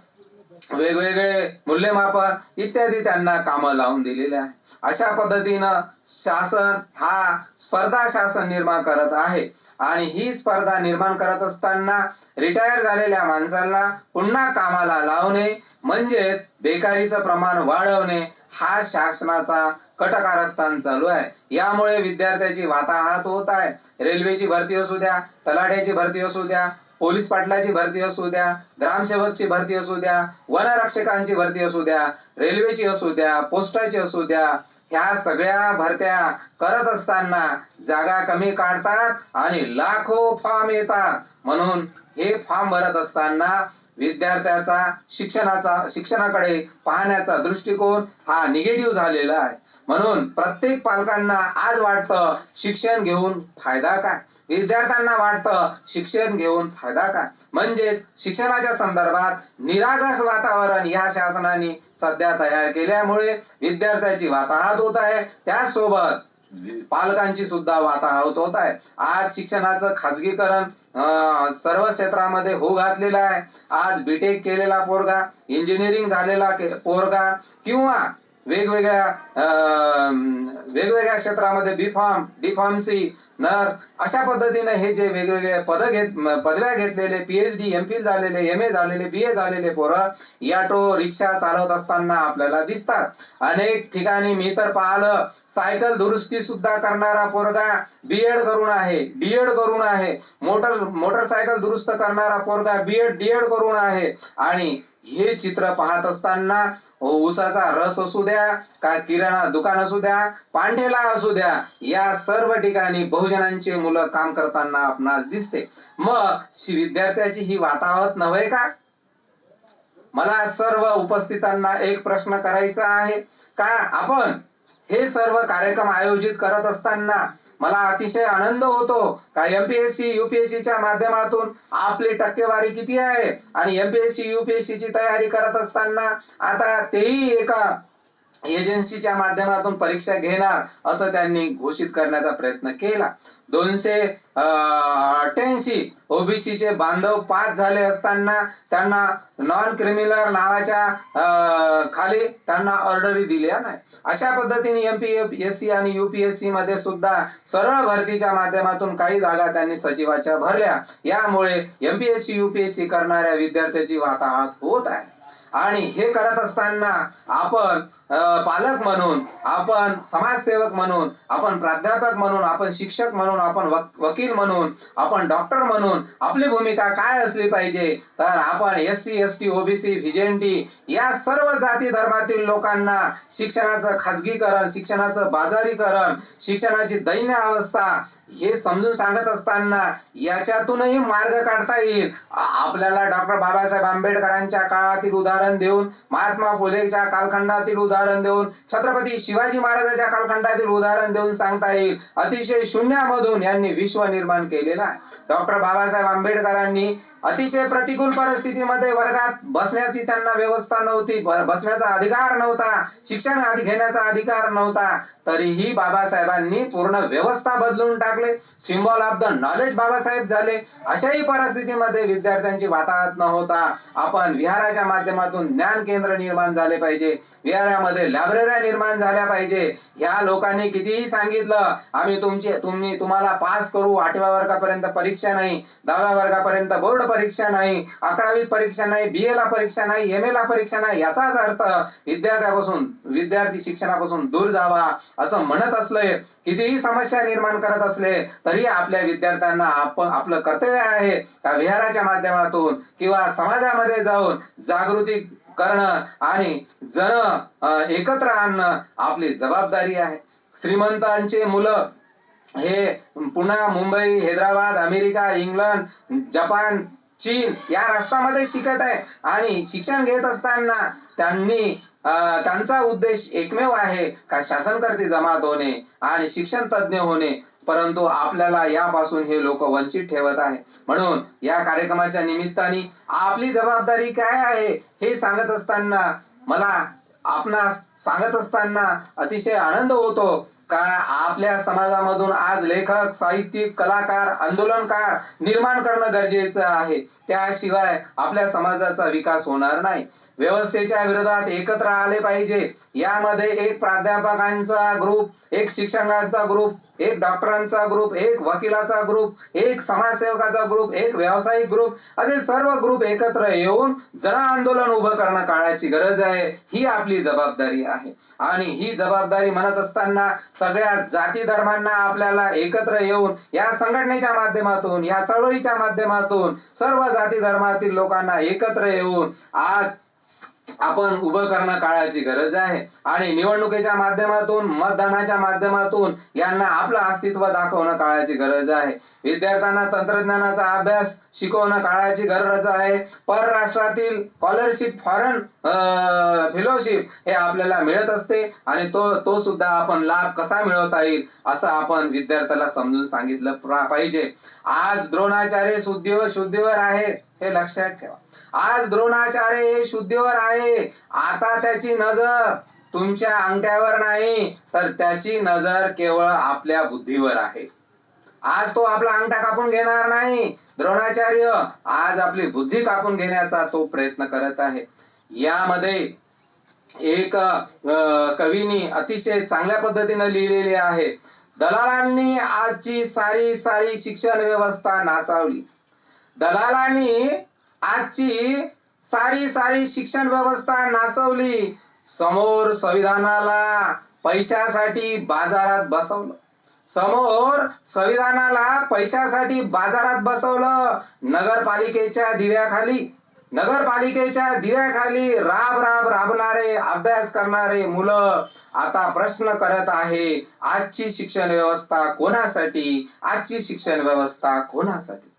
वेगवेगळे मूल्यमापन इत्यादी त्यांना कामं लावून दिलेले आहे. अशा पद्धतीनं शासन हा स्पर्धा शासन निर्माण करत आहे आणि ही स्पर्धा निर्माण करत असताना रिटायर झालेल्या माणसाला पुन्हा कामाला लावणे म्हणजेच बेकारीचं प्रमाण वाढवणे हा शासनाचा कटकारस्थान चालू आहे. यामुळे विद्यार्थ्याची वाताहत होत आहे. रेल्वेची भरती असू द्या, तलाठ्याची भरती असू द्या, पोलीस पाटलाची भरती असू द्या, ग्रामसेवकची भरती असू द्या, वनरक्षकांची भरती असू द्या, रेल्वेची असू द्या, पोस्टाची असू द्या, ह्या सगळ्या भरत्या करत असताना जागा कमी काढतात आणि लाखो फॉर्म येतात. म्हणून हे फॉर्म भरत असताना विद्यार्थ्याचा शिक्षणाकडे पाहण्याचा दृष्टिकोन हा निगेटिव्ह झालेला आहे. म्हणून प्रत्येक पालकांना आज वाटतं शिक्षण घेऊन फायदा काय, विद्यार्थ्यांना वाटतं शिक्षण घेऊन फायदा काय, म्हणजेच शिक्षणाच्या संदर्भात निरागस वातावरण या शासनाने सध्या तयार केल्यामुळे विद्यार्थ्याची वाताहत होत आहे, त्याचसोबत पालकांची सुद्धा वाताहत होत आहे. आज शिक्षणाचं खाजगीकरण सर्व क्षेत्रामध्ये होऊ घातलेलं आहे. आज बीटेक केलेला पोरगा, इंजिनिअरिंग झालेला पोरगा किंवा वेगवेगळ्या क्षेत्रामध्ये B.Pharm, D.Pharmacy, नर्स अशा पद्धतीने हे जे वेगवेगळे पदव्या घेतलेले, PhD, MPhil झालेले, MA झालेले, BA झालेले पोरं ऑटो रिक्षा चालवत असताना आपल्याला दिसतात. अनेक ठिकाणी मी तर पाहिलं, सायकल दुरुस्ती सुद्धा करणारा पोरगा B.Ed करून आहे, D.Ed करून आहे, मोटरसायकल दुरुस्त करणारा पोरगा B.Ed, D.Ed करून आहे. आणि हे चित्र पाहत असताना ऊसाचा रस असू द्या, का किराणा दुकान असू द्या, पांढेला असू द्या, या सर्व ठिकाणी बहुजनांची मुलं काम करताना आपणास दिसते. मग विद्यार्थ्याची ही वातावत नव्हे का? मला सर्व उपस्थितांना एक प्रश्न करायचा आहे का आपण हे सर्व कार्यक्रम आयोजित करत असताना मला अतिशय आनंद होतो का MPSC, UPSCच्या माध्यमातून आपली टक्केवारी किती आहे आणि MPSC, UPSCची तयारी करत असताना आता तेही एका एजन्सीच्या माध्यमातून परीक्षा घेणार असं त्यांनी घोषित करण्याचा प्रयत्न केला. 288 ओबीसीचे बांधव पास झाले असताना त्यांना नॉन क्रिमिनल नावाच्या खाली त्यांना ऑर्डरी दिल्या नाही. अशा पद्धतीने MPSC आणि UPSC मध्ये सुद्धा सरळ भरतीच्या माध्यमातून काही जागा त्यांनी सचिवाच्या भरल्या. यामुळे MPSC, UPSC करणाऱ्या विद्यार्थ्याची वाताहत होत आहे. आणि हे करत असताना आपण पालक म्हणून, आपण समाजसेवक म्हणून, आपण प्राध्यापक म्हणून, आपण शिक्षक म्हणून, आपण वकील म्हणून, आपण डॉक्टर म्हणून आपली भूमिका काय असली पाहिजे तर आपण SC, ST, OBC, व्हिजेंटी या सर्व जाती धर्मातील लोकांना शिक्षणाचं खाजगीकरण, शिक्षणाचं बाजारीकरण, शिक्षणाची दैन्य अवस्था हे समजून सांगत असताना याच्यातूनही मार्ग काढता येईल. आपल्याला डॉक्टर बाबासाहेब आंबेडकरांच्या काळातील उदाहरण देऊन, महात्मा फुलेच्या कालखंडातील उदाहरण देऊन, छत्रपती शिवाजी महाराजांच्या कालखंडातील उदाहरण देऊन सांगता येईल. अतिशय शून्यामधून यांनी विश्व निर्माण केलेला आहे. डॉक्टर बाबासाहेब आंबेडकरांनी अतिशय प्रतिकूल परिस्थितीमध्ये वर्गात बसण्याची त्यांना व्यवस्था नव्हती, बसण्याचा अधिकार नव्हता, शिक्षण घेण्याचा अधिकार नव्हता, तरीही बाबासाहेबांनी पूर्ण व्यवस्था बदलून टाकले. Symbol of the knowledge Babasaheb झाले. अशाही परिस्थितीमध्ये विद्यार्थ्यांची वाताहत न होता आपण विहाराच्या माध्यमातून ज्ञान केंद्र निर्माण झाले पाहिजे, विहारामध्ये लायब्रऱ्या निर्माण झाल्या पाहिजे. या लोकांनी कितीही सांगितलं आम्ही तुम्हाला पास करू, 8व्या वर्गापर्यंत परीक्षा नाही, 10व्या वर्गापर्यंत बोर्ड परीक्षा नाही, 11वीत परीक्षा नाही, BA ला परीक्षा नाही, MA ला परीक्षा नाही, याचाच अर्थ विद्यार्थी शिक्षणापासून दूर जावा असं म्हणत असले, कितीही समस्या निर्माण करत असले तरी आपल्या विद्यार्थ्यांना आपलं कर्तव्य आहे का विहाराच्या माध्यमातून किंवा समाजामध्ये जाऊन जागृती करणं आणि जण एकत्र आणणं आपली जबाबदारी आहे. श्रीमंतांचे मुलं हे Pune, Mumbai, Hyderabad, America, England, Japan, चीन या राष्ट्रामध्ये शिकत आहे आणि शिक्षण घेत असताना त्यांचा उद्देश एकमेव आहे का शासनकर्ते जमात होणे आणि शिक्षण तज्ञ होणे. परंतु आपल्याला यापासून हे लोक वंचित ठेवत आहे. म्हणून या कार्यक्रमाच्या निमित्ताने आपली जबाबदारी काय आहे हे सांगत असताना अतिशय आनंद होतो का आपल्या समाजामधून आज लेखक, साहित्यिक, कलाकार, आंदोलनकार निर्माण करणं गरजेचं आहे. त्याशिवाय आपल्या समाजाचा विकास होणार नाही. व्यवस्थेच्या विरोधात एकत्र आले पाहिजे. यामध्ये एक प्राध्यापकांचा ग्रुप, एक शिक्षकांचा ग्रुप, एक डॉक्टरांचा ग्रुप, एक वकिलाचा ग्रुप, एक समाजसेवकाचा ग्रुप, एक व्यावसायिक ग्रुप असे सर्व ग्रुप एकत्र येऊन जन आंदोलन उभं करणं काळाची गरज आहे. ही आपली जबाबदारी आहे. आणि ही जबाबदारी म्हणत असताना सगळ्या जाती धर्मांना आपल्याला एकत्र येऊन या संघटनेच्या माध्यमातून, या चळवळीच्या माध्यमातून सर्व जाती धर्मातील लोकांना एकत्र येऊन आज आपण उभं करणं काळाची गरज आहे. आणि निवडणुकीच्या माध्यमातून, मतदानाच्या माध्यमातून यांना आपलं अस्तित्व दाखवणं काळाची गरज आहे. विद्यार्थ्यांना तंत्रज्ञानाचा अभ्यास शिकवणं काळाची गरज आहे. परराष्ट्रातील स्कॉलरशिप, फॉरेन फेलोशिप हे आपल्याला मिळत असते आणि तो सुद्धा आपण लाभ कसा मिळवता येईल असं आपण विद्यार्थ्याला समजून सांगितलं पाहिजे. आज द्रोणाचार्य शुद्धीवर आहे हे लक्षात ठेवा. आज द्रोणाचार्य हे शुद्धीवर आहे. आता त्याची नजर तुमच्या अंगठ्यावर नाही तर त्याची नजर केवळ आपल्या बुद्धीवर आहे. आज तो आपला अंगठा कापून घेणार नाही. द्रोणाचार्य आज आपली बुद्धी कापून घेण्याचा तो प्रयत्न करत आहे. यामध्ये एक कवीनी अतिशय चांगल्या पद्धतीने लिहिलेले आहे. दलालांनी आजची सारी सारी शिक्षण व्यवस्था नासावली. दलालांनी आजची सारी सारी शिक्षण व्यवस्था नाचवली. समोर संविधानाला पैशासाठी बाजारात बसवलं. समोर संविधानाला पैशासाठी बाजारात बसवलं. नगरपालिकेच्या दिव्याखाली राब राब राबणारे, अभ्यास करणारे मुलं आता प्रश्न करत आहे, आजची शिक्षण व्यवस्था कोणासाठी, आजची शिक्षण व्यवस्था कोणासाठी.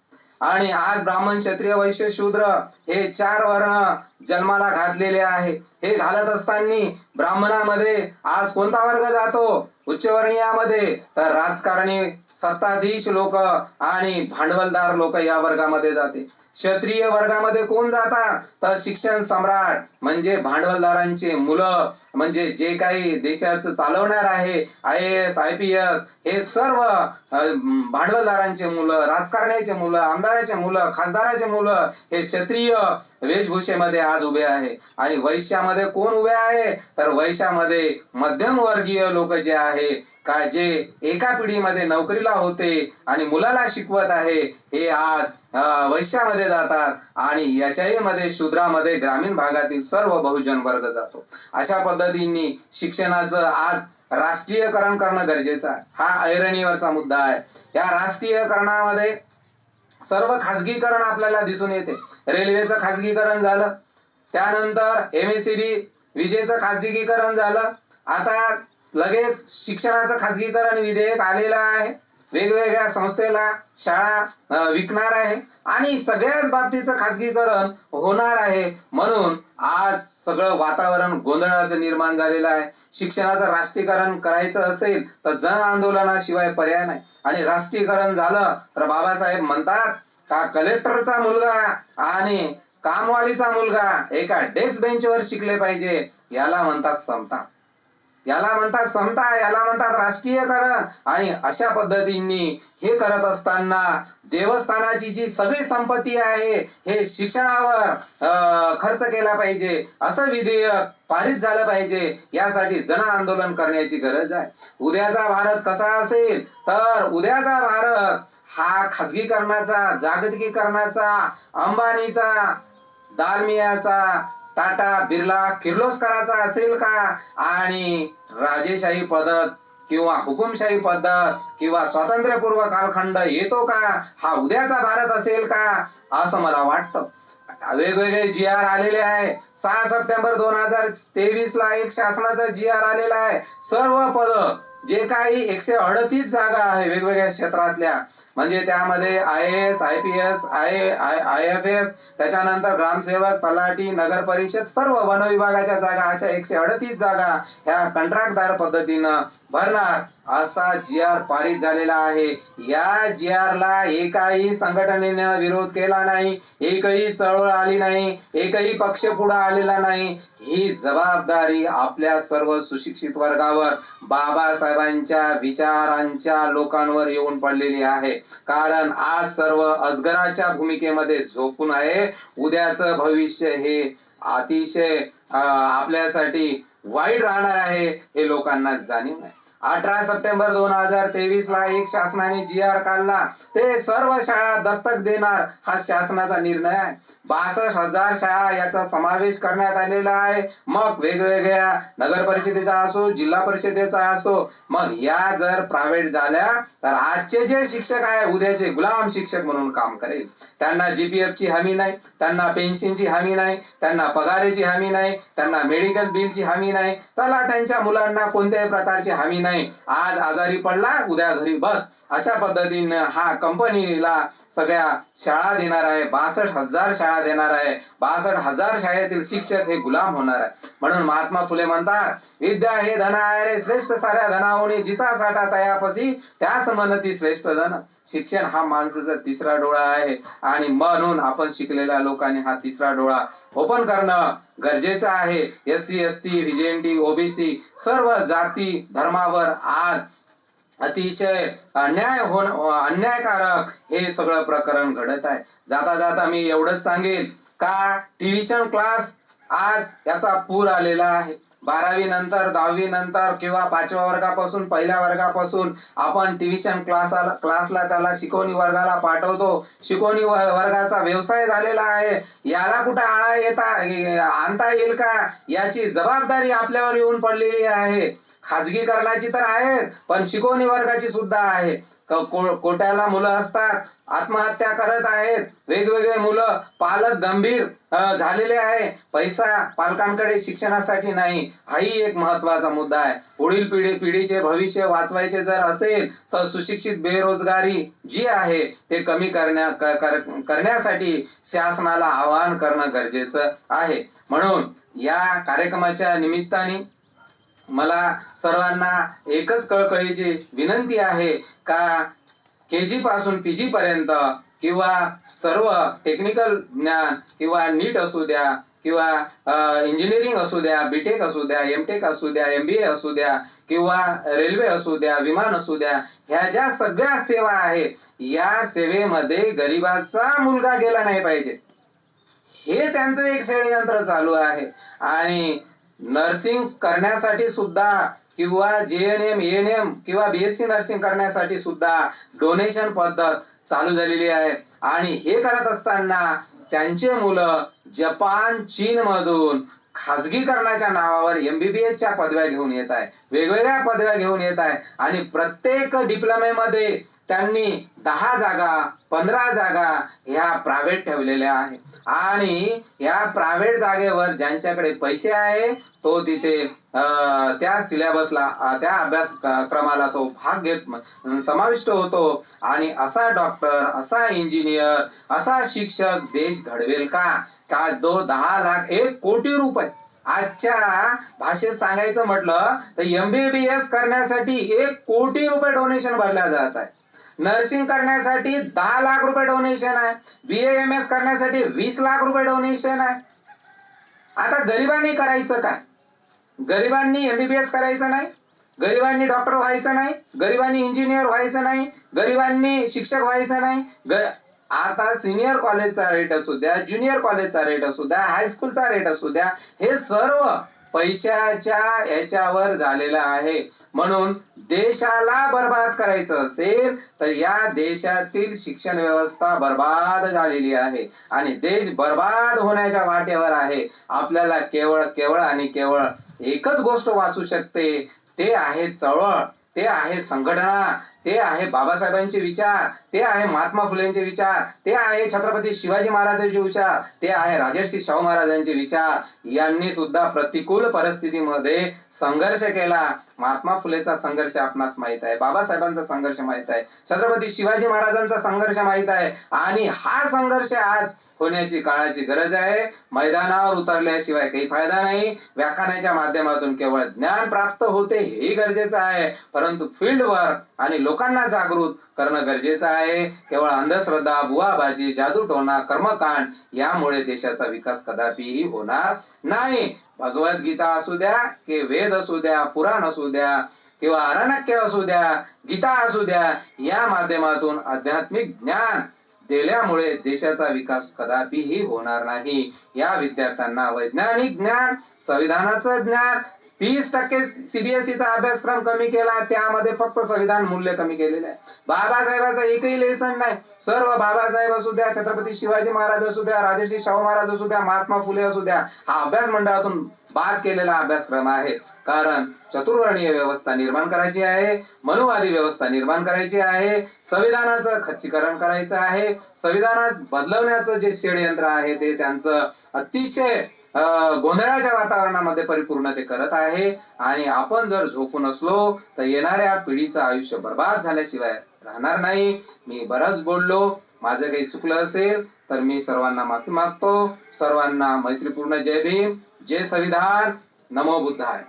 आणि आज ब्राह्मण, क्षत्रिय, वैश्य, शूद्र हे 4 वर्ण जन्माला घातलेले आहे. हे घालत असताना ब्राह्मणामध्ये आज कोणता वर्ग जातो? उच्चवर्णीयामध्ये. तर राजकारणी, सत्ताधीश लोक आणि भांडवलदार लोक या वर्गामध्ये जाते. क्षत्रिय वर्गामध्ये कोण जातात? तर शिक्षण सम्राट म्हणजे भांडवलदारांचे मुलं, म्हणजे जे काही देशाचं चालवणार आहे, IAS, IPS हे सर्व भांडवलदारांचे मुलं, राजकारण्याचे मुलं, आमदाराचे मुलं, खासदाराचे मुलं हे क्षत्रिय वेशभूषेमध्ये आज उभे आहे. आणि वैश्यामध्ये कोण उभे आहे? तर वैश्यामध्ये मध्यमवर्गीय लोक जे आहे, का जे एका पिढीमध्ये नोकरीला होते आणि मुलाला शिकवत आहे, हे आज वैश्यामध्ये जातात. आणि याच्याही मध्ये शूद्रामध्ये ग्रामीण भागातील सर्व बहुजन वर्ग जातो. अशा पद्धतीने शिक्षणाचं आज राष्ट्रीयकरण करणं गरजेचं आहे. हा ऐरणीवरचा मुद्दा आहे. या राष्ट्रीयकरणामध्ये सर्व खाजगीकरण आपल्याला दिसून येते. रेल्वेचं खाजगीकरण झालं, त्यानंतर MSEB विजेचं खाजगीकरण झालं, आता लगेच शिक्षणाचं खाजगीकरण विधेयक आलेलं आहे. वेगवेगळ्या संस्थेला शाळा विकणार आहे आणि सगळ्याच बाबतीचं खाजगीकरण होणार आहे. म्हणून आज सगळं वातावरण गोंधळाचं निर्माण झालेलं आहे. शिक्षणाचं राष्ट्रीयकरण करायचं असेल तर जन आंदोलनाशिवाय पर्याय नाही. आणि राष्ट्रीयकरण झालं तर बाबासाहेब म्हणतात का कलेक्टरचा मुलगा आणि कामवालीचा मुलगा एका डेस्क बेंचवर शिकले पाहिजे. याला म्हणतात समता, याला म्हणतात राष्ट्रीयकरण. आणि अशा पद्धतीने हे करत असताना देवस्थानाची जी सगळी संपत्ती आहे हे शिक्षणावर खर्च केला पाहिजे, असं विधेयक पारित झालं पाहिजे. यासाठी जन आंदोलन करण्याची गरज आहे. उद्याचा भारत कसा असेल? तर उद्याचा भारत हा खाजगीकरणाचा, जागतिकीकरणाचा, अंबानीचा, दालमियाचा, टाटा, बिर्ला, किर्लोस्कराचा असेल का? आणि राजेशाही पद्धत किंवा हुकुमशाही पद्धत किंवा स्वातंत्र्यपूर्व कालखंड येतो का? हा उद्याचा भारत असेल का? असं मला वाटतं. वेगवेगळे GR आलेले आहे. 6 सप्टेंबर 2023 ला एक शासनाचा GR आलेला आहे. सर्व पद जे काही 138 जागा आहे वेगवेगळ्या क्षेत्रातल्या, म्हणजे त्यामध्ये IAS, IPS, IFS, त्याच्यानंतर ग्रामसेवक, तलाठी, नगर परिषद, सर्व वन विभागाच्या जागा, अशा 138 जागा ह्या कंत्राटदार पद्धतीनं भरणार असा GR पारित झालेला आहे. या GR ला एकाही संघटनेनं विरोध केला नाही, एकही चळवळ आली नाही, एकही पक्ष पुढे आलेला नाही. ही जबाबदारी आपल्या सर्व सुशिक्षित वर्गावर, बाबासाहेबांच्या विचारांच्या लोकांवर येऊन पडलेली आहे. कारण आज सर्व अजगराच्या भूमिकेमध्ये झोपून आहे. उद्याचं भविष्य हे अतिशय आपल्यासाठी वाईट राहणार आहे हे लोकांना जाणीव नाही. 18 सप्टेंबर 2023 ला एक शासनाने GR काढला. ते सर्व शाळा दत्तक देणार हा शासनाचा निर्णय आहे. 62,000 शाळा याचा समावेश करण्यात आलेला आहे. मग वेगवेगळ्या नगर परिषदेचा असो, जिल्हा परिषदेचा असो, मग या जर प्रायव्हेट झाल्या तर आजचे जे शिक्षक आहे उद्याचे गुलाम शिक्षक म्हणून काम करेल. त्यांना GPF ची हमी नाही, त्यांना पेन्शनची हमी नाही, त्यांना पगाराची हमी नाही, त्यांना मेडिकल बिलची हमी नाही, त्याला त्यांच्या मुलांना कोणत्याही प्रकारची हमी नाही. आज आजारी पडला, उद्या घरी बस, अशा पद्धतीने हा कंपनीला सगळ्या शाळा देणार आहे. 62,000 शाळा देणार आहे. 62,000 शाळेतील शिक्षक हे गुलाम होणार आहे. म्हणून महात्मा फुले म्हणतात, विद्या हे धन आहे रे श्रेष्ठ साऱ्या धनावणी, जिचा साठा तयापसी त्याच म्हणती श्रेष्ठ धन. शिक्षण हा माणसाचा तिसरा डोळा आहे आणि म्हणून आपण शिकलेल्या लोकांनी हा तिसरा डोळा ओपन करणं गरजेचं आहे. SC, ST, VJNT, OBC सर्व जाती धर्मावर आज अतिशय अन्यायकारक हे सगळं प्रकरण घडत आहे. जाता जाता मी एवढंच सांगेल का ट्युशन क्लास आज याचा पूर आलेला आहे. 12वी नंतर 10वी नंतर किंवा 5व्या वर्गापासून पहिल्या वर्गापासून आपण ट्युशन क्लासला त्याला शिकवणी वर्गाला पाठवतो. शिकवणी वर्गाचा व्यवसाय झालेला आहे. याला कुठं आळा आणता येईल का याची जबाबदारी आपल्यावर येऊन पडलेली आहे. खाजगीकरणाची तर आहे, पण शिकवणी वर्गाची सुद्धा आहे. कोट्याला मुलं असतात, आत्महत्या करत आहेत. वेगवेगळे मुलं, पालक गंभीर झालेले आहे. पैसा पालकांकडे शिक्षणासाठी नाही, हाही एक महत्वाचा मुद्दा आहे. पुढील पिढीचे भविष्य वाचवायचे जर असेल तर सुशिक्षित बेरोजगारी जी आहे ते कमी करण्यासाठी शासनाला आवाहन करणं गरजेचं आहे. म्हणून या कार्यक्रमाच्या निमित्ताने मला सर्वांना एकच कळकळीची विनंती आहे का केजी पासून पीजी पर्यंत किंवा सर्व टेक्निकल ज्ञान किंवा नीट असू द्या किंवा इंजिनिअरिंग असू द्या, बीटेक असू द्या, एमटेक असू द्या, एमबीए असू द्या किंवा रेल्वे असू द्या, विमान असू द्या, ह्या ज्या सगळ्या सेवा आहेत या सेवेमध्ये गरिबाचा मुलगा गेला नाही पाहिजे, हे त्यांचं एक षडयंत्र चालू आहे. आणि नर्सिंग करण्यासाठी सुद्धा किंवा जेएनएम, एएनएम किंवा बीएससी नर्सिंग करण्यासाठी सुद्धा डोनेशन पद्धत चालू झालेली आहे. आणि हे करत असताना त्यांचे मुलं जपान, चीन मधून खाजगीकरणाच्या नावावर एमबीबीएसच्या पदव्या घेऊन येत आहे, वेगवेगळ्या पदव्या घेऊन येत आहे. आणि प्रत्येक डिप्लोमेमध्ये त्यांनी 10 जागा 15 जागा ह्या प्रायव्हेट ठेवलेल्या आहेत. आणि या प्रायव्हेट जागेवर ज्यांच्याकडे पैसे आहे तो तिथे त्या सिलेबसला, त्या अभ्यासक्रमाला तो भाग घेत समाविष्ट होतो. आणि असा डॉक्टर, असा इंजिनियर, असा शिक्षक देश घडवेल का जो 10 लाख 1 कोटी रुपये, आजच्या भाषेत सांगायचं म्हटलं तर एमबीबीएस करण्यासाठी 1 कोटी रुपये डोनेशन भरल्या जात आहे. नर्सिंग करण्यासाठी 10 लाख रुपये डोनेशन आहे. बीएएमएस करण्यासाठी 20 लाख रुपये डोनेशन आहे. आता गरिबांनी करायचं काय? गरिबांनी एमबीबीएस करायचं नाही, गरिबांनी डॉक्टर व्हायचं नाही, गरिबांनी इंजिनियर व्हायचं नाही, गरिबांनी शिक्षक व्हायचं नाही. आता सिनियर कॉलेजचा रेट असू द्या, ज्युनियर कॉलेजचा रेट असू द्या, हायस्कूलचा रेट असू द्या, हे सर्व पैशाच्या याच्यावर झालेलं आहे. म्हणून देशाला बर्बाद करायचं असेल तर या देशातील शिक्षण व्यवस्था बर्बाद झालेली आहे आणि देश बर्बाद होण्याच्या वाटेवर आहे. आपल्याला केवळ आणि केवळ एकच गोष्ट वाचू शकते, ते आहे चळवळ, ते आहे संघटना, ते आहे बाबासाहेबांचे विचार, ते आहे महात्मा फुलेंचे विचार, ते आहे छत्रपती शिवाजी महाराजांचे विचार, ते आहे राजर्षी शाहू महाराजांचे विचार. यांनी सुद्धा प्रतिकूल परिस्थितीमध्ये संघर्ष केला. महात्मा फुलेचा संघर्ष आपणास माहित आहे, बाबासाहेबांचा संघर्ष माहित आहे, छत्रपती शिवाजी महाराजांचा संघर्ष माहित आहे. आणि हा संघर्ष आज होण्याची काळाची गरज आहे. मैदानावर उतरल्याशिवाय काही फायदा नाही. व्याख्यानाच्या माध्यमातून केवळ ज्ञान प्राप्त होते हेही गरजेचं आहे, परंतु फील्डवर आणि लोकांना जागृत करणं गरजेचं आहे. केवळ अंधश्रद्धा, बुवाबाजी, जादूटोणा, कर्मकांड यामुळे देशाचा विकास कदापिही होणार नाही. भगवद्गीता असू द्या की वेद असू द्या, पुराण असू द्या किंवा अरण्यके असू द्या, गीता असू द्या, या माध्यमातून आध्यात्मिक ज्ञान दिल्यामुळे देशाचा विकास कदापिही होणार नाही. या विद्यार्थ्यांना वैज्ञानिक ज्ञान, संविधानाचं ज्ञान, 30% सीबीएसईचा अभ्यासक्रम कमी केला, त्यामध्ये फक्त संविधान मूल्य कमी केलेलं आहे. बाबासाहेबांचा एकही लेसन नाही. सर्व बाबासाहेब असू द्या, छत्रपती शिवाजी महाराज असू द्या, राजर्षी शाहू महाराज असू द्या, महात्मा फुले असू द्या, हा अभ्यास मंडळातून बाद केलेला अभ्यासक्रम आहे. कारण चतुर्वर्णीय व्यवस्था निर्माण करायची आहे, मनुवादी व्यवस्था निर्माण करायची आहे, संविधानाचं खच्चीकरण करायचं आहे. संविधानात बदलवण्याचं जे षडयंत्र आहे ते त्यांचं अतिशय गोंधळाच्या वातावरणामध्ये परिपूर्ण ते करत आहे. आणि आपण जर झोपून असलो तर येणाऱ्या पिढीचं आयुष्य बर्बाद झाल्याशिवाय राहणार नाही. मी बरंच बोललो, माझं काही चुकलं असेल तर मी सर्वांना माफी मागतो. सर्वांना मैत्रीपूर्ण जय भीम, जय संविधान, नमो बुद्धाय.